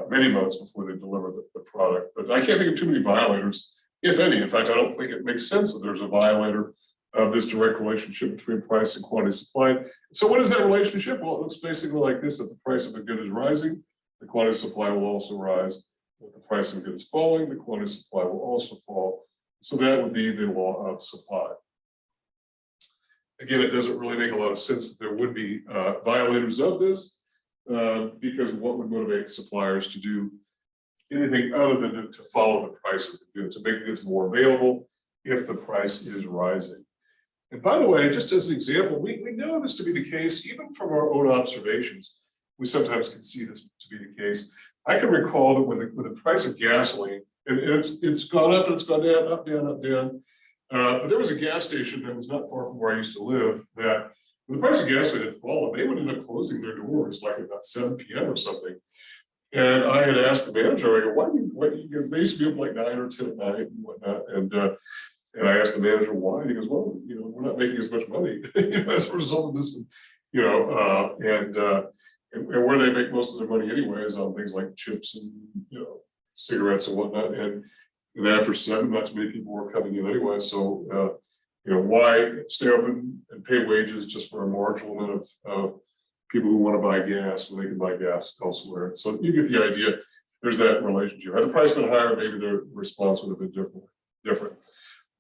[SPEAKER 1] many months before they deliver the product. But I can't think of too many violators, if any. In fact, I don't think it makes sense that there's a violator of this direct relationship between price and quantity supply. So what is that relationship? Well, it looks basically like this: that the price of a good is rising, the quantity supply will also rise. If the price of a good is falling, the quantity supply will also fall. So that would be the law of supply. Again, it doesn't really make a lot of sense that there would be violators of this, because what would motivate suppliers to do anything other than to follow the price of the good, to make goods more available if the price is rising. And by the way, just as an example, we know this to be the case even from our own observations. We sometimes can see this to be the case. I can recall that when the price of gasoline, and it's gone up and it's gone down, up, down, up, down. But there was a gas station that was not far from where I used to live that when the price of gasoline had fallen, they would end up closing their doors like about 7 p.m. or something. And I had asked the manager, I go, why because they used to be open like 9 or 10 at night and whatnot. And I asked the manager why. And he goes, well, we're not making as much money as a result of this. And where they make most of their money anyway is on things like chips and cigarettes and whatnot. And after 7, not too many people were coming in anyway. So why stay open and pay wages just for a marginal amount of people who want to buy gas when they can buy gas elsewhere? So you get the idea. There's that relationship. Had the price been higher, maybe their response would have been different.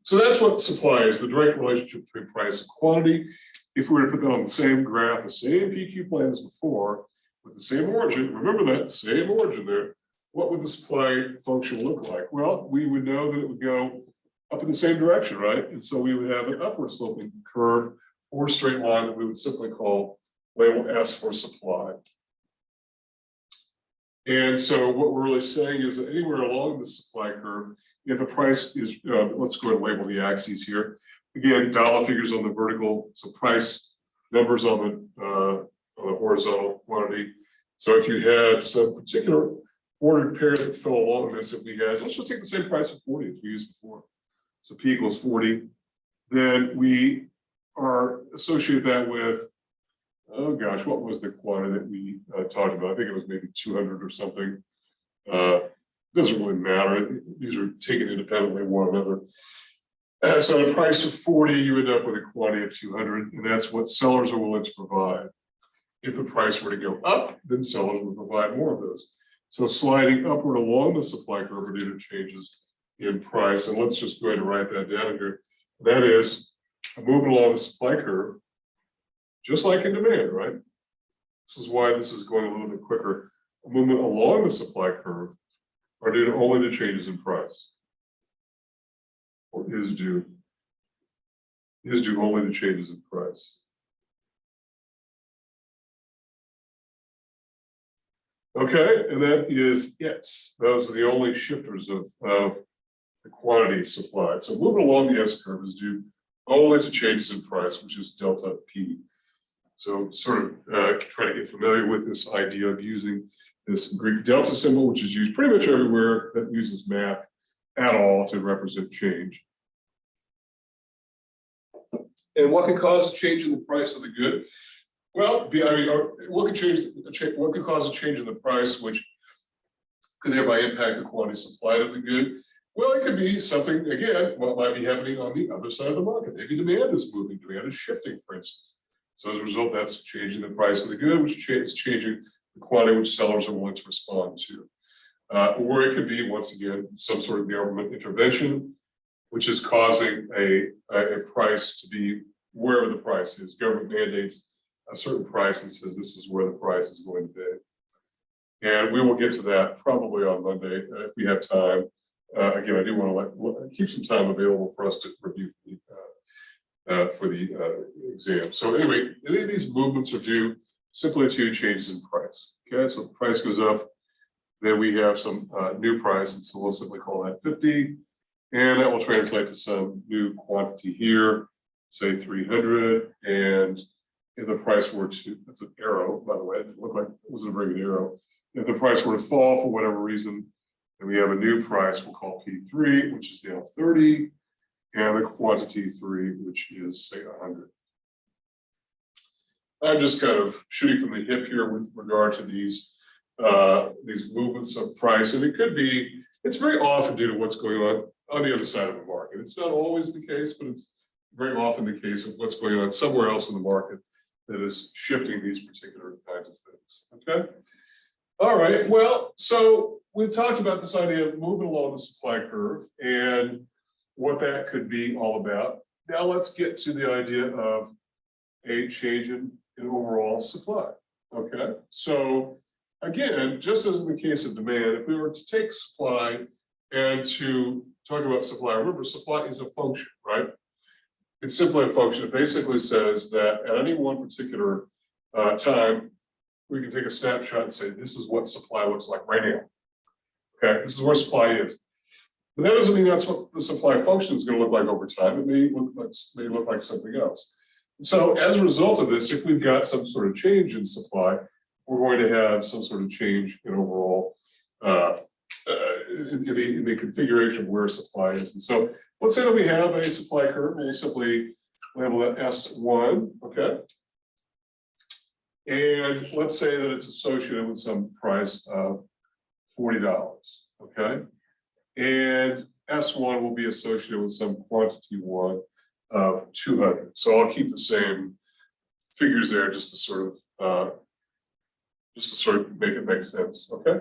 [SPEAKER 1] So that's what supply is, the direct relationship between price and quantity. If we were to put that on the same graph, the same PQ plane as before, with the same origin, remember that, same origin there, what would the supply function look like? Well, we would know that it would go up in the same direction, right? And so we would have an upward sloping curve or straight line that we would simply call label S for supply. And so what we're really saying is that anywhere along the supply curve, if the price is, let's go ahead and label the axes here. Again, dollar figures on the vertical, so price numbers on the horizontal quantity. So if you had some particular ordered pair that fell along this, if we had, let's just take the same price of 40 as we used before. So P equals 40. Then we are associate that with, oh gosh, what was the quantity that we talked about? I think it was maybe 200 or something. Doesn't really matter. These are taken independently of one another. So at a price of 40, you end up with a quantity of 200, and that's what sellers are willing to provide. If the price were to go up, then sellers would provide more of those. So sliding upward along the supply curve are due to changes in price. And let's just go ahead and write that down here. That is a movement along the supply curve, just like in demand, right? This is why this is going a little bit quicker. A movement along the supply curve are due only to changes in price, or is due only to changes in price. Okay, and that is it. Those are the only shifters of the quantity supplied. So moving along the S curve is due only to changes in price, which is delta P. So sort of try to get familiar with this idea of using this Greek delta symbol, which is used pretty much everywhere that uses math at all to represent change. And what can cause a change in the price of the good? Well, what could cause a change in the price, which could thereby impact the quantity supplied of the good? Well, it could be something, again, what might be happening on the other side of the market. Maybe demand is moving, demand is shifting, for instance. So as a result, that's changing the price of the good, which is changing the quantity which sellers are willing to respond to. Or it could be, once again, some sort of government intervention, which is causing a price to be wherever the price is. Government mandates a certain price and says this is where the price is going to be. And we will get to that probably on Monday if we have time. Again, I do want to keep some time available for us to review for the exam. So anyway, any of these movements are due simply to changes in price. Okay, so if the price goes up, then we have some new price, and so we'll simply call that 50, and that will translate to some new quantity here, say 300. And if the price were to, that's an arrow, by the way, it looked like it wasn't a very good arrow. If the price were to fall for whatever reason, then we have a new price we'll call P3, which is now 30, and the quantity 3, which is say 100. I'm just kind of shooting from the hip here with regard to these movements of price, and it could be, it's very often due to what's going on the other side of the market. It's not always the case, but it's very often the case of what's going on somewhere else in the market that is shifting these particular kinds of things. Okay. All right. Well, so we've talked about this idea of moving along the supply curve and what that could be all about. Now let's get to the idea of a change in overall supply. Okay. So again, just as in the case of demand, if we were to take supply and to talk about supply, remember supply is a function, right? It's simply a function. It basically says that at any one particular time, we can take a snapshot and say, this is what supply looks like right now. Okay, this is where supply is. But that doesn't mean that's what the supply function is going to look like over time. It may look like something else. And so as a result of this, if we've got some sort of change in supply, we're going to have some sort of change in overall in the configuration of where supply is. And so let's say that we have a supply curve. We'll simply label that S1, okay? And let's say that it's associated with some price of $40, okay? And S1 will be associated with some quantity 1 of 200. So I'll keep the same figures there just to sort of make it make sense, okay?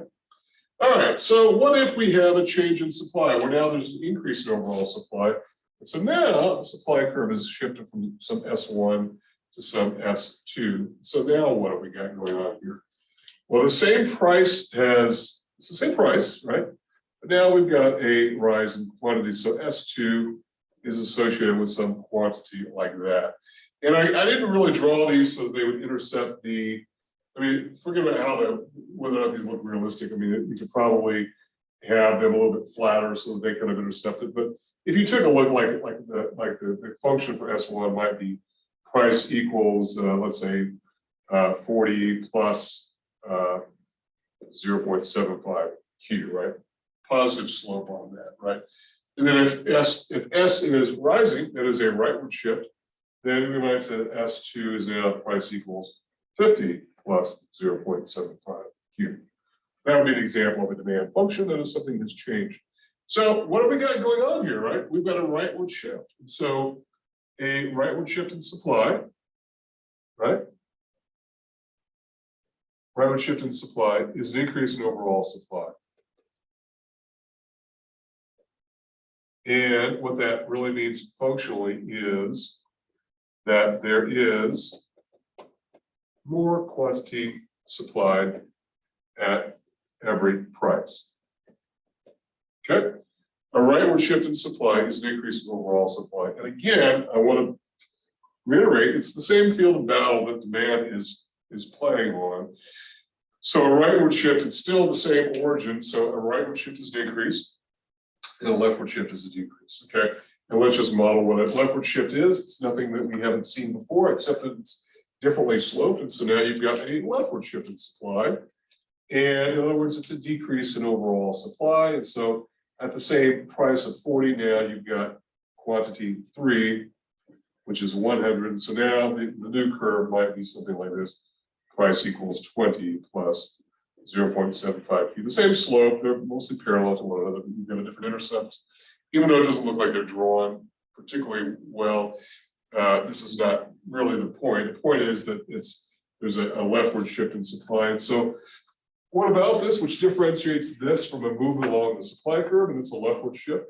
[SPEAKER 1] All right, so what if we have a change in supply where now there's an increase in overall supply? And so now the supply curve is shifted from some S1 to some S2. So now what have we got going on here? Well, the same price it's the same price, right? But now we've got a rise in quantity. So S2 is associated with some quantity like that. And I didn't really draw these so that they would intercept the, I mean, forget about whether or not these look realistic. I mean, you could probably have them a little bit flatter so that they kind of intercept it. But if you took a look like the function for S1 might be price equals, let's say, 40 plus 0.75 Q, right? Positive slope on that, right? And then if S is rising, that is a rightward shift, then we might say that S2 is now price equals 50 plus 0.75 Q. That would be an example of a demand function that is something that's changed. So what have we got going on here, right? We've got a rightward shift. So a rightward shift in supply, right? Rightward shift in supply is an increase in overall supply. And what that really means functionally is that there is more quantity supplied at every price. Okay? A rightward shift in supply is an increase in overall supply. And again, I want to reiterate, it's the same field of battle that demand is playing on. So a rightward shift, it's still the same origin. So a rightward shift is an increase, and a leftward shift is a decrease. Okay? And let's just model what a leftward shift is. It's nothing that we haven't seen before, except that it's differently sloped. And so now you've got a leftward shift in supply. And in other words, it's a decrease in overall supply. And so at the same price of 40, now you've got quantity 3, which is 100. And so now the new curve might be something like this. Price equals 20 plus 0.75 Q. The same slope, they're mostly parallel to one another, but you've got a different intercept. Even though it doesn't look like they're drawn particularly well, this is not really the point. The point is that there's a leftward shift in supply. And so what about this, which differentiates this from a movement along the supply curve, and it's a leftward shift?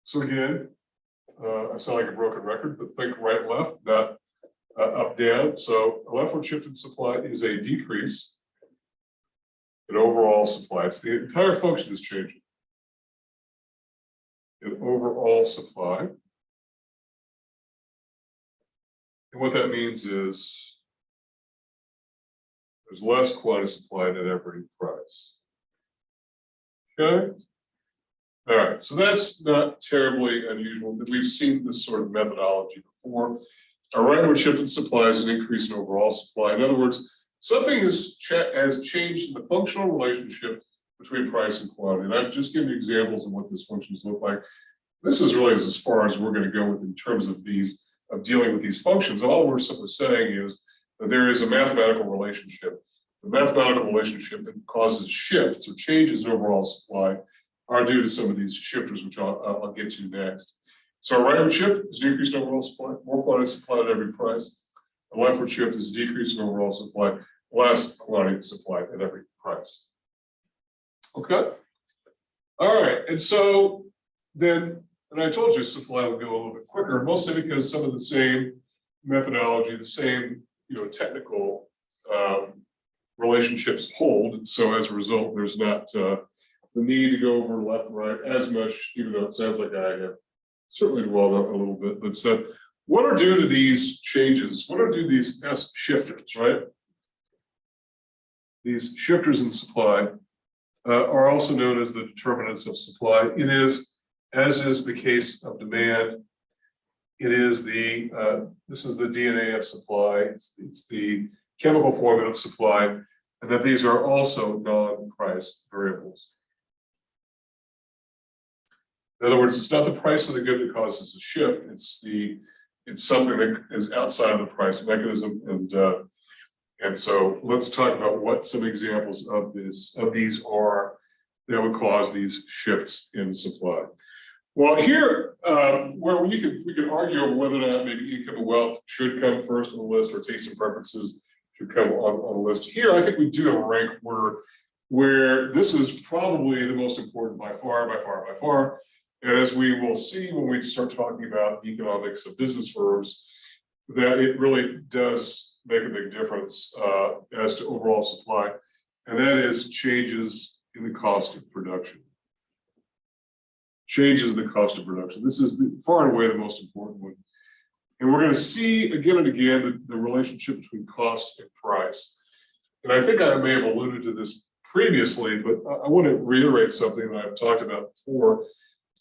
[SPEAKER 1] So again, I sound like a broken record, but think right, left, not up, down. So a leftward shift in supply is a decrease in overall supply. It's the entire function is changing in overall supply. And what that means is there's less quantity supplied at every price. Okay. All right. So that's not terribly unusual. We've seen this sort of methodology before. A rightward shift in supply is an increase in overall supply. In other words, something has changed in the functional relationship between price and quantity. And I've just given you examples of what those functions look like. This is really as far as we're going to go with in terms of dealing with these functions. All we're simply saying is that there is a mathematical relationship. The mathematical relationship that causes shifts or changes in overall supply are due to some of these shifters, which I'll get to next. So a rightward shift is an increase in overall supply, more quantity supplied at every price. A leftward shift is a decrease in overall supply, less quantity supplied at every price. Okay. All right. And so then, and I told you supply would go a little bit quicker, mostly because some of the same methodology, the same technical relationships hold. And so as a result, there's not the need to go over left and right as much, even though it sounds like I have certainly dwelled on a little bit, but what are due to these changes? What are due to these S shifters, right? These shifters in supply are also known as the determinants of supply. It is, as is the case of demand, it is this is the DNA of supply. It's the chemical formula of supply, and that these are also non-price variables. In other words, it's not the price of the good that causes a shift. It's something that is outside of the price mechanism, and so let's talk about what some examples of these are that would cause these shifts in supply. Well, here, where we could argue over whether or not maybe income and wealth should come first on the list, or taste and preferences should come on the list. Here, I think we do have a rank where this is probably the most important by far. And as we will see when we start talking about the economics of business firms, that it really does make a big difference as to overall supply, and that is changes in the cost of production. Changes in the cost of production. This is far and away the most important one. And we're going to see again and again the relationship between cost and price. And I think I may have alluded to this previously, but I want to reiterate something that I've talked about before.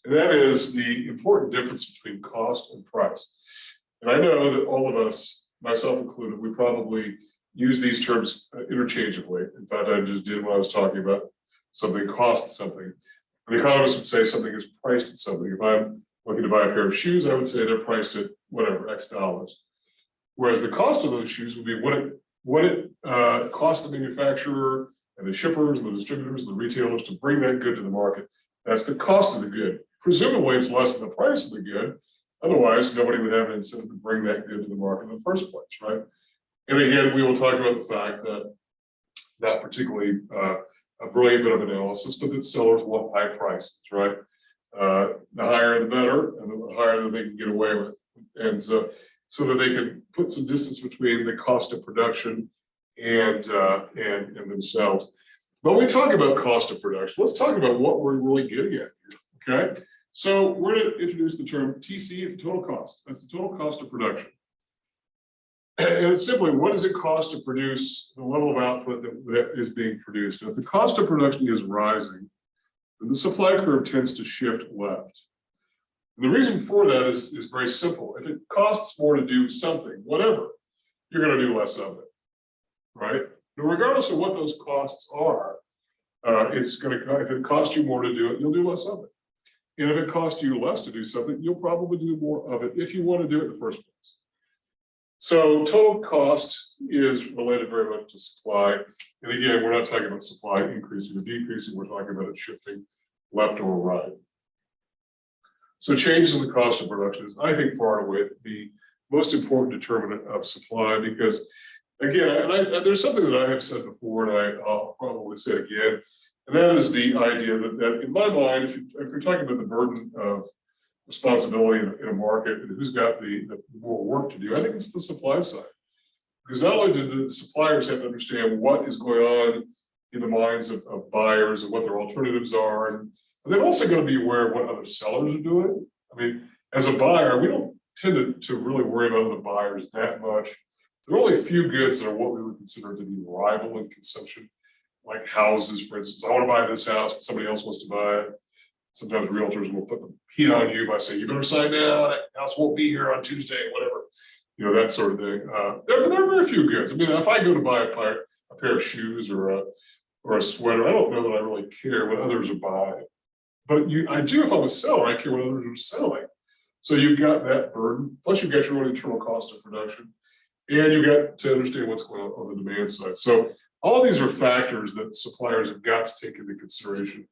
[SPEAKER 1] And that is the important difference between cost and price. And I know that all of us, myself included, we probably use these terms interchangeably. In fact, I just did when I was talking about something costs something. An economist would say something is priced at something. If I'm looking to buy a pair of shoes, I would say they're priced at whatever, X dollars. Whereas the cost of those shoes would be what it costs the manufacturer and the shippers and the distributors and the retailers to bring that good to the market. That's the cost of the good. Presumably, it's less than the price of the good. Otherwise, nobody would have an incentive to bring that good to the market in the first place, right? And again, we will talk about the fact that not particularly a brilliant bit of analysis, but that sellers want high prices, right? The higher the better, and the higher that they can get away with. And so that they can put some distance between the cost of production and themselves. But when we talk about cost of production, let's talk about what we're really getting at here, okay? So we're going to introduce the term TC, the total cost. That's the total cost of production. And it's simply, what does it cost to produce the level of output that is being produced? And if the cost of production is rising, then the supply curve tends to shift left. And the reason for that is very simple. If it costs more to do something, whatever, you're going to do less of it, right? But regardless of what those costs are, it's going to, if it costs you more to do it, you'll do less of it. And if it costs you less to do something, you'll probably do more of it if you want to do it in the first place. So total cost is related very much to supply. And again, we're not talking about supply increasing or decreasing. We're talking about it shifting left or right. So changes in the cost of production is, I think, far and away the most important determinant of supply, because again, and there's something that I have said before, and I'll probably say it again, and that is the idea that in my mind, if you're talking about the burden of responsibility in a market and who's got the more work to do, I think it's the supply side. Because not only do the suppliers have to understand what is going on in the minds of buyers and what their alternatives are, and they're also going to be aware of what other sellers are doing. I mean, as a buyer, we don't tend to really worry about the buyers that much. There are only a few goods that are what we would consider to be rival in consumption, like houses, for instance. I want to buy this house, but somebody else wants to buy it. Sometimes realtors will put the heat on you by saying, you better sign now, that house won't be here on Tuesday, whatever. You know, that sort of thing. There are very few goods. I mean, if I go to buy a pair of shoes or a sweater, I don't know that I really care what others are buying. But I do if I'm a seller, I care what others are selling. So you've got that burden, plus you've got your own internal cost of production, and you've got to understand what's going on the demand side. So all these are factors that suppliers have got to take into consideration,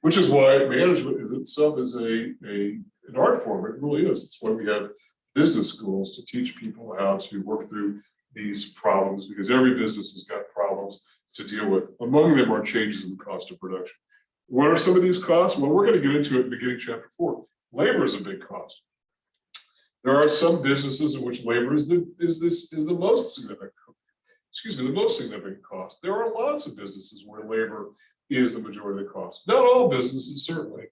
[SPEAKER 1] which is why management itself is an art form. It really is. It's why we have business schools to teach people how to work through these problems, because every business has got problems to deal with. Among them are changes in the cost of production. What are some of these costs? Well, we're going to get into it beginning chapter 4. Labor is a big cost. There are some businesses in which labor is the most significant. The most significant cost. There are lots of businesses where labor is the majority of the cost. Not all businesses, certainly,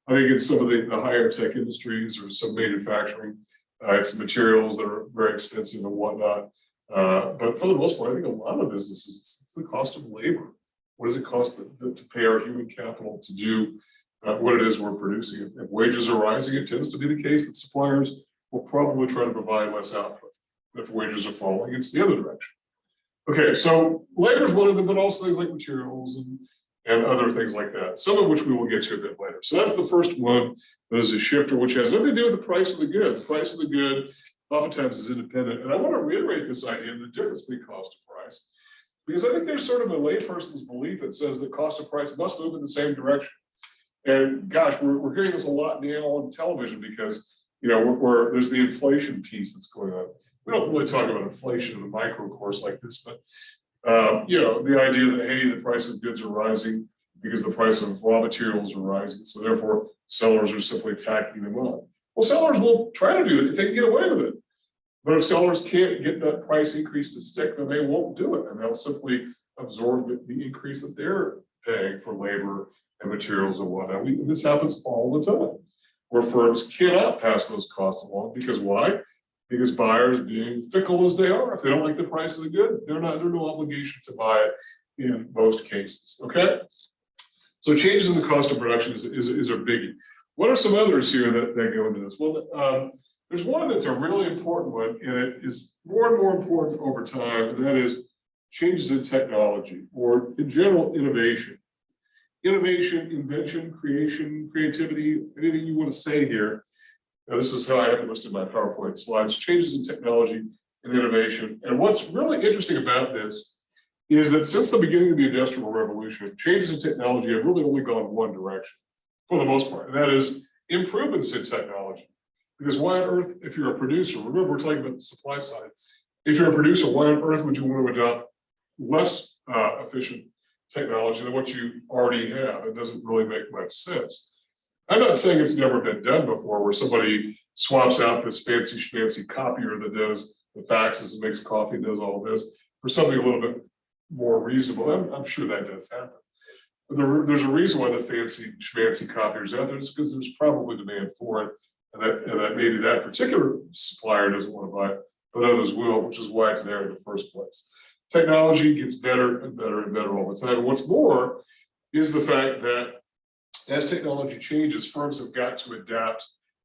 [SPEAKER 1] I think in some of the higher tech industries or some manufacturing, it's materials that are very expensive and whatnot. But for the most part, I think a lot of businesses, it's the cost of labor. What does it cost to pay our human capital to do what it is we're producing? If wages are rising, it tends to be the case that suppliers will probably try to provide less output. If wages are falling, it's the other direction. Okay, so labor is one of them, but also things like materials and other things like that, some of which we will get to a bit later. So that's the first one. There's a shifter, which has nothing to do with the price of the good. The price of the good oftentimes is independent. And I want to reiterate this idea of the difference between cost and price, because I think there's sort of a layperson's belief that says that cost and price must move in the same direction. And gosh, we're hearing this a lot now on television because, you know, there's the inflation piece that's going on. We don't really talk about inflation in a micro course like this, but you know, the idea that, hey, the price of goods are rising because the price of raw materials are rising, so therefore sellers are simply tacking them on. Well, sellers will try to do it if they can get away with it. But if sellers can't get that price increase to stick, then they won't do it, and they'll simply absorb the increase that they're paying for labor and materials and whatnot. This happens all the time, where firms cannot pass those costs along because why? Because buyers, being fickle as they are, if they don't like the price of the good, they're under no obligation to buy it in most cases. Okay, so changes in the cost of production is a biggie. What are some others here that go into this? Well, there's one that's a really important one, and it is more and more important over time, and that is changes in technology, or in general, innovation. Innovation, invention, creation, creativity, anything you want to say here. Now, this is how I have it listed in my PowerPoint slides, changes in technology and innovation. And what's really interesting about this is that since the beginning of the Industrial Revolution, changes in technology have really only gone one direction, for the most part, and that is improvements in technology. Because why on earth, if you're a producer, remember we're talking about the supply side, if you're a producer, why on earth would you want to adopt less efficient technology than what you already have? It doesn't really make much sense. I'm not saying it's never been done before, where somebody swaps out this fancy schmancy copier that does the faxes and makes coffee and does all this for something a little bit more reasonable. I'm sure that does happen. But there's a reason why the fancy schmancy copier is out there. It's because there's probably demand for it, and that maybe that particular supplier doesn't want to buy it, but others will, which is why it's there in the first place. Technology gets better and better and better all the time. And what's more is the fact that as technology changes, firms have got to adapt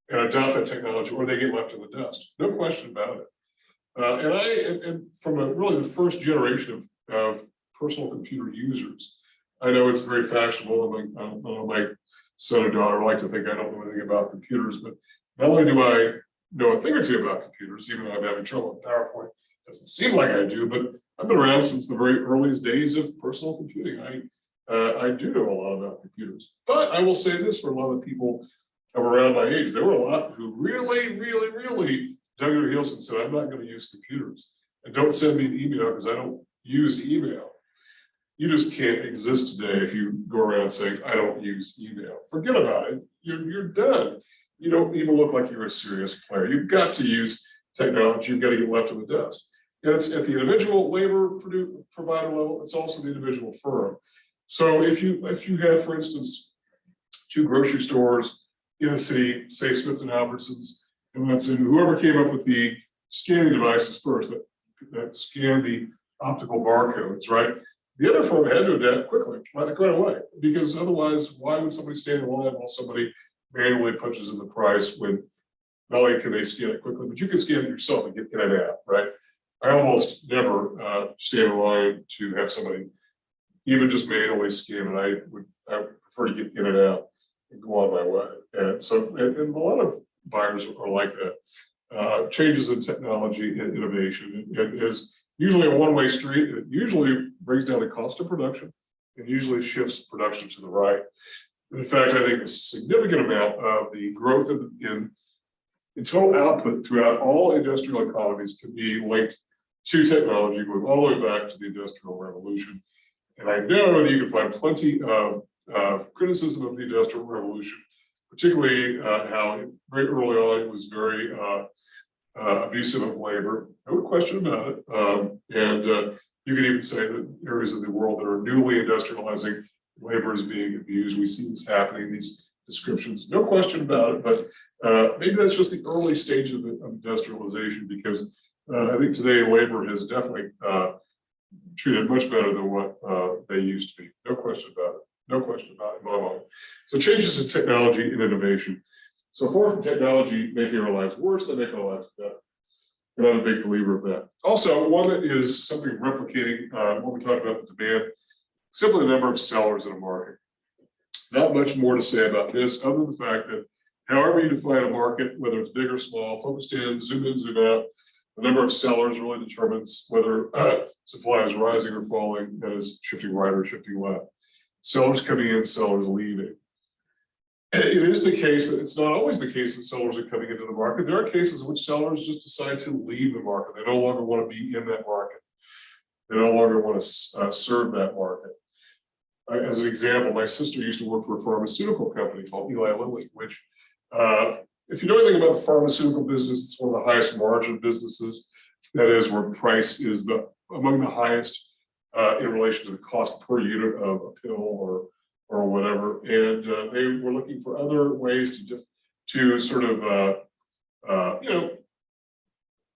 [SPEAKER 1] and adopt that technology, or they get left in the dust. No question about it. And from really the first generation of personal computer users, I know it's very fashionable, and my son or daughter like to think I don't know anything about computers, but not only do I know a thing or two about computers, even though I'm having trouble with PowerPoint, it doesn't seem like I do, but I've been around since the very earliest days of personal computing. I do know a lot about computers, but I will say this for a lot of people around my age, there were a lot who really dug their heels and said, I'm not going to use computers, and don't send me an email because I don't use email. You just can't exist today if you go around saying, I don't use email. Forget about it. You're done. You don't even look like you're a serious player. You've got to use technology. You've got to get left in the dust. And it's at the individual labor provider level. It's also the individual firm. So if you had, for instance, two grocery stores in a city, say Smith and Albertsons, and let's say whoever came up with the scanning devices first that scan the optical barcodes, right? The other firm had to adapt quickly, right away, because otherwise, why would somebody stand in line while somebody manually punches in the price when not only can they scan it quickly, but you can scan it yourself and get in and out, right? I almost never stand in line to have somebody even just manually scan it. I prefer to get in and out and go on my way. And so, and a lot of buyers are like that. Changes in technology and innovation. It is usually a one-way street. It usually brings down the cost of production and usually shifts production to the right. In fact, I think a significant amount of the growth in total output throughout all industrial economies can be linked to technology, going all the way back to the Industrial Revolution. And I know that you can find plenty of criticism of the Industrial Revolution, particularly how very early on it was very abusive of labor. No question about it. And you could even say that areas of the world that are newly industrializing, labor is being abused. We see this happening. These descriptions, no question about it, but maybe that's just the early stage of industrialization, because I think today labor has definitely treated much better than what they used to be. No question about it. No question about it in my mind. So changes in technology and innovation. So far from technology making our lives worse, they make our lives better. And I'm a big believer of that. Also, one that is something replicating what we talked about, the demand, simply the number of sellers in a market. Not much more to say about this, other than the fact that however you define a market, whether it's big or small, focused in, zoom out, the number of sellers really determines whether supply is rising or falling, that is shifting right or shifting left. Sellers coming in, sellers leaving. It is the case that it's not always the case that sellers are coming into the market. There are cases in which sellers just decide to leave the market. They no longer want to be in that market. They no longer want to serve that market. As an example, my sister used to work for a pharmaceutical company called Eli Lilly, which, if you know anything about the pharmaceutical business, it's one of the highest margin businesses. That is where price is among the highest in relation to the cost per unit of a pill or whatever. And they were looking for other ways to sort of,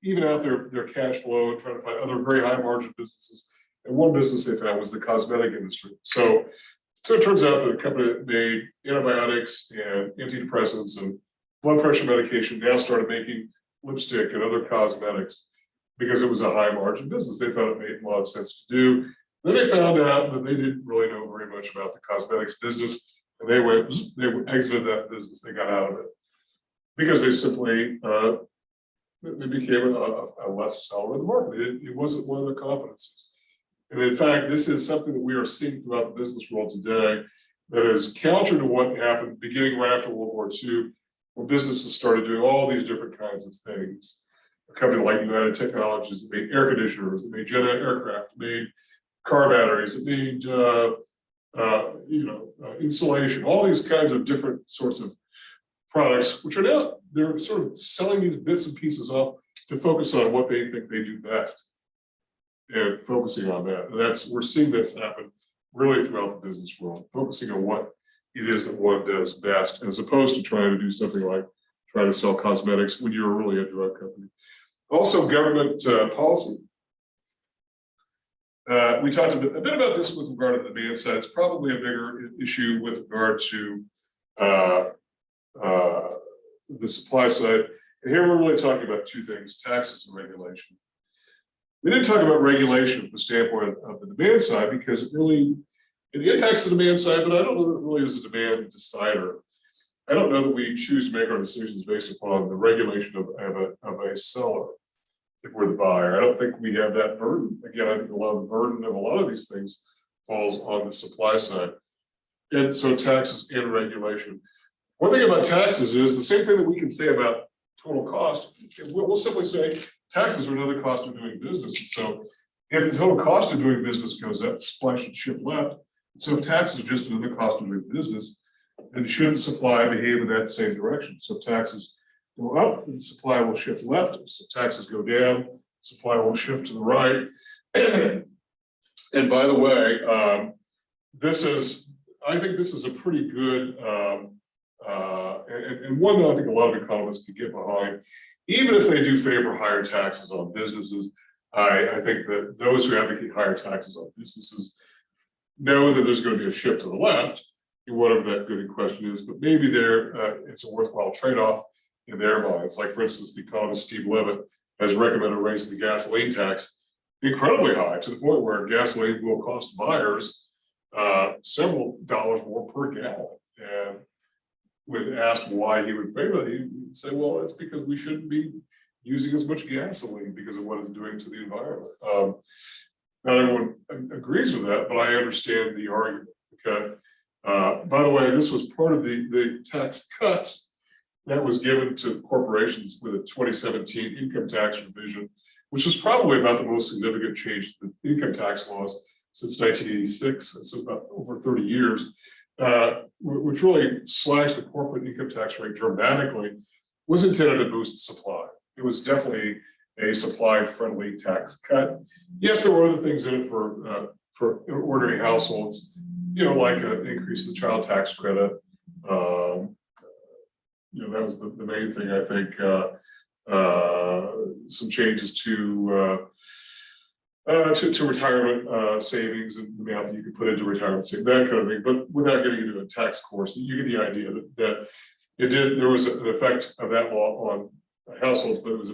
[SPEAKER 1] even out their cash flow and trying to find other very high margin businesses. And one business they found was the cosmetic industry. So it turns out that a company that made antibiotics and antidepressants and blood pressure medication now started making lipstick and other cosmetics because it was a high margin business. They thought it made a lot of sense to do. Then they found out that they didn't really know very much about the cosmetics business, and they exited that business. They got out of it because they simply they became a less seller in the market. It wasn't one of their competencies. And in fact, this is something that we are seeing throughout the business world today that is counter to what happened beginning right after World War II, where businesses started doing all these different kinds of things. A company like United Technologies that made air conditioners, that made jet aircraft, that made car batteries, that made insulation, all these kinds of different sorts of products, which are now, they're sort of selling these bits and pieces off to focus on what they think they do best. And focusing on that. And we're seeing this happen really throughout the business world, focusing on what it is that one does best, as opposed to trying to do something like trying to sell cosmetics when you're really a drug company. Also, government policy. We talked a bit about this with regard to the demand side. It's probably a bigger issue with regard to the supply side. And here we're really talking about two things: taxes and regulation. We didn't talk about regulation from the standpoint of the demand side because it impacts the demand side, but I don't know that it really is a demand decider. I don't know that we choose to make our decisions based upon the regulation of a seller if we're the buyer. I don't think we have that burden. Again, I think a lot of the burden of a lot of these things falls on the supply side. And so taxes and regulation. One thing about taxes is the same thing that we can say about total cost. We'll simply say taxes are another cost of doing business. And so if the total cost of doing business goes up, supply should shift left. So if taxes are just another cost of doing business, then shouldn't supply behave in that same direction? So if taxes go up, then supply will shift left. So taxes go down, supply will shift to the right. And by the way, I think this is a pretty good and one that I think a lot of economists could get behind. Even if they do favor higher taxes on businesses, I think that those who advocate higher taxes on businesses know that there's going to be a shift to the left, whatever that good in question is, but maybe it's a worthwhile trade-off in their minds. Like, for instance, the economist Steve Levitt has recommended raising the gasoline tax incredibly high, to the point where gasoline will cost buyers several dollars more per gallon. And when asked why he would favor it, he'd say, well, it's because we shouldn't be using as much gasoline because of what it's doing to the environment. Not everyone agrees with that, but I understand the argument. Okay. By the way, this was part of the tax cuts that was given to corporations with a 2017 income tax revision, which is probably about the most significant change to the income tax laws since 1986. It's about over 30 years. Which really slashed the corporate income tax rate dramatically, was intended to boost supply. It was definitely a supply-friendly tax cut. Yes, there were other things in it for ordinary households, like an increase in the child tax credit, that was the main thing, I think. Some changes to retirement savings and the amount that you can put into retirement savings, that kind of thing. But without getting into a tax course, you get the idea that there was an effect of that law on households, but it was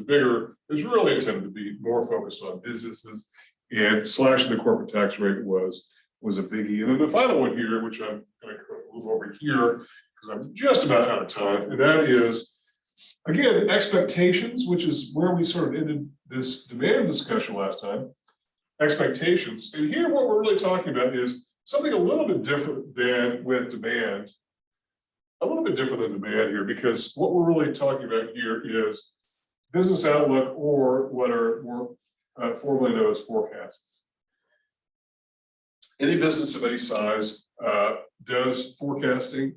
[SPEAKER 1] really intended to be more focused on businesses, and slashing the corporate tax rate was a biggie. And then the final one here, which I'm going to move over here because I'm just about out of time, and that is, again, expectations, which is where we sort of ended this demand discussion last time. Expectations. And here what we're really talking about is something a little bit different than with demand. A little bit different than demand here, because what we're really talking about here is business outlook, or what are more formally known as forecasts. Any business of any size does forecasting.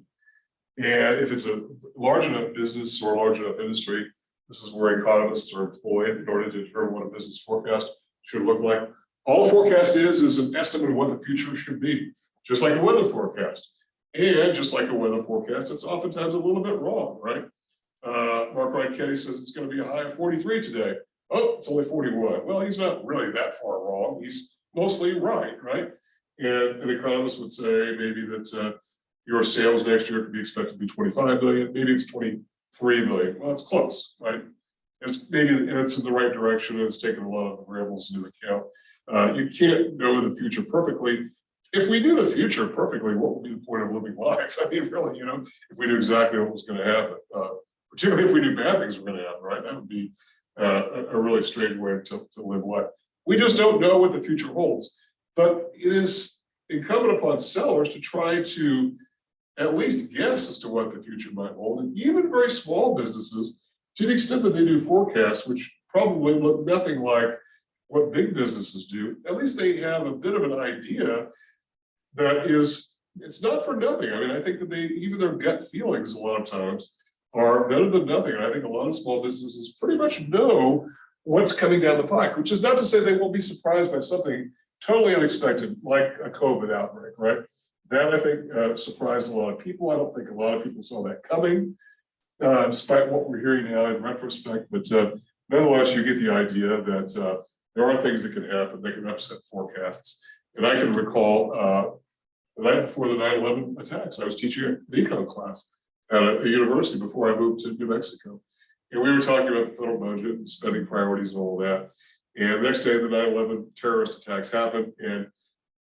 [SPEAKER 1] And if it's a large enough business or a large enough industry, this is where economists are employed in order to determine what a business forecast should look like. All a forecast is an estimate of what the future should be, just like a weather forecast. And just like a weather forecast, it's oftentimes a little bit wrong, right? Mark Wright Kenny says it's going to be a high of 43 today. Oh, it's only 41. Well, he's not really that far wrong. He's mostly right? And an economist would say maybe that your sales next year could be expected to be 25 billion. Maybe it's 23 billion. Well, it's close, right? It's in the right direction, and it's taken a lot of variables into account. You can't know the future perfectly. If we knew the future perfectly, what would be the point of living life? I mean, really, if we knew exactly what was going to happen, particularly if we knew bad things were going to happen, right? That would be a really strange way to live life. We just don't know what the future holds. But it is incumbent upon sellers to try to at least guess as to what the future might hold. And even very small businesses, to the extent that they do forecasts, which probably look nothing like what big businesses do, at least they have a bit of an idea that it's not for nothing. I mean, I think that even their gut feelings a lot of times are better than nothing. And I think a lot of small businesses pretty much know what's coming down the pike, which is not to say they won't be surprised by something totally unexpected, like a COVID outbreak, right? That, I think, surprised a lot of people. I don't think a lot of people saw that coming, despite what we're hearing now in retrospect. But nonetheless, you get the idea that there are things that can happen. They can upset forecasts. And I can recall the night before the 9/11 attacks, I was teaching an econ class at a university before I moved to New Mexico. And we were talking about the federal budget and spending priorities and all of that. And the next day, the 9/11 terrorist attacks happened, and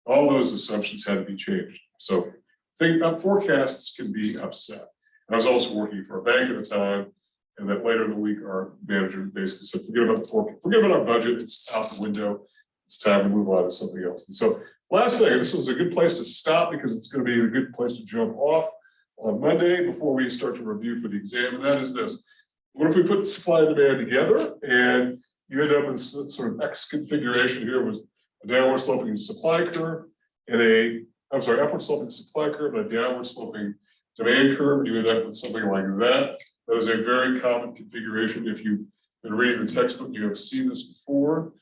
[SPEAKER 1] all those assumptions had to be changed. So forecasts can be upset. I was also working for a bank at the time, and then later in the week, our manager basically said, forget about our budget, it's out the window. It's time to move on to something else. And so last thing, this is a good place to stop because it's going to be a good place to jump off on Monday before we start to review for the exam. And that is this. What if we put supply and demand together and you end up with sort of X configuration here with a downward sloping supply curve and upward sloping supply curve and a downward sloping demand curve. You end up with something like that. That is a very common configuration. If you've been reading the textbook, you have seen this before.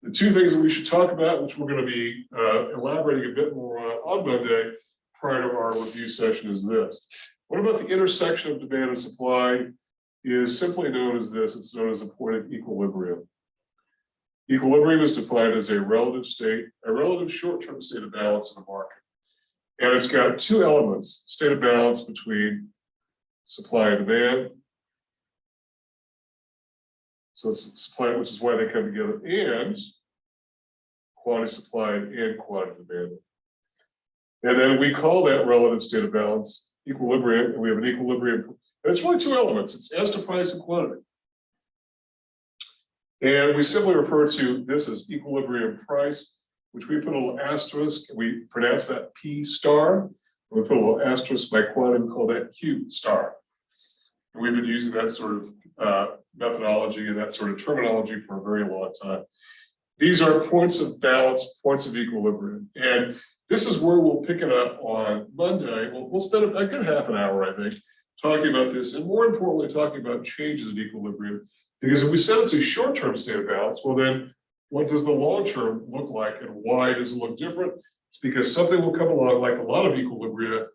[SPEAKER 1] The two things that we should talk about, which we're going to be elaborating a bit more on Monday prior to our review session, is this. What about the intersection of demand and supply is simply known as this. It's known as a point of equilibrium. Equilibrium is defined as a relative short-term state of balance in the market. And it's got two elements, state of balance between supply and demand. So it's supply, which is why they come together, and quantity supplied and quantity demanded. And then we call that relative state of balance equilibrium, and we have an equilibrium. And it's really two elements. It's as to price and quantity. And we simply refer to this as equilibrium price, which we put a little asterisk. We pronounce that P star. And we put a little asterisk by quantity. We call that Q star. And we've been using that sort of methodology and that sort of terminology for a very long time. These are points of balance, points of equilibrium. And this is where we'll pick it up on Monday. We'll spend a good half an hour, I think, talking about this, and more importantly, talking about changes in equilibrium. Because if we said it's a short-term state of balance, well then, what does the long-term look like, and why does it look different? It's because something will come along, like a lot of equilibria,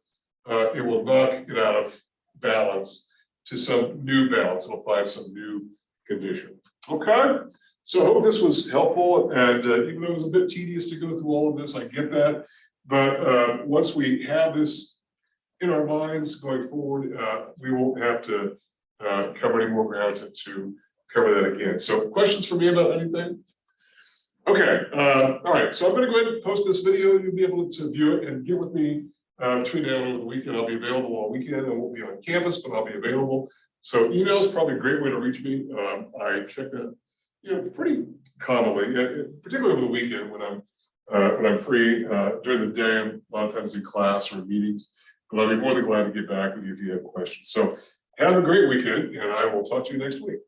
[SPEAKER 1] it will knock it out of balance. to some new balance. It'll find some new condition. Okay, so I hope this was helpful, and even though it was a bit tedious to go through all of this, I get that. But once we have this in our minds going forward, we won't have to cover any more ground to cover that again. So questions for me about anything? Okay, all right, so I'm going to go ahead and post this video. You'll be able to view it and get with me between now and over the weekend. I'll be available all weekend. I won't be on campus, but I'll be available. So email is probably a great way to reach me. I check that, pretty commonly, particularly over the weekend when I'm free. During the day, I'm a lot of times in class or meetings, but I'll be more than glad to get back with you if you have questions. So have a great weekend, and I will talk to you next week.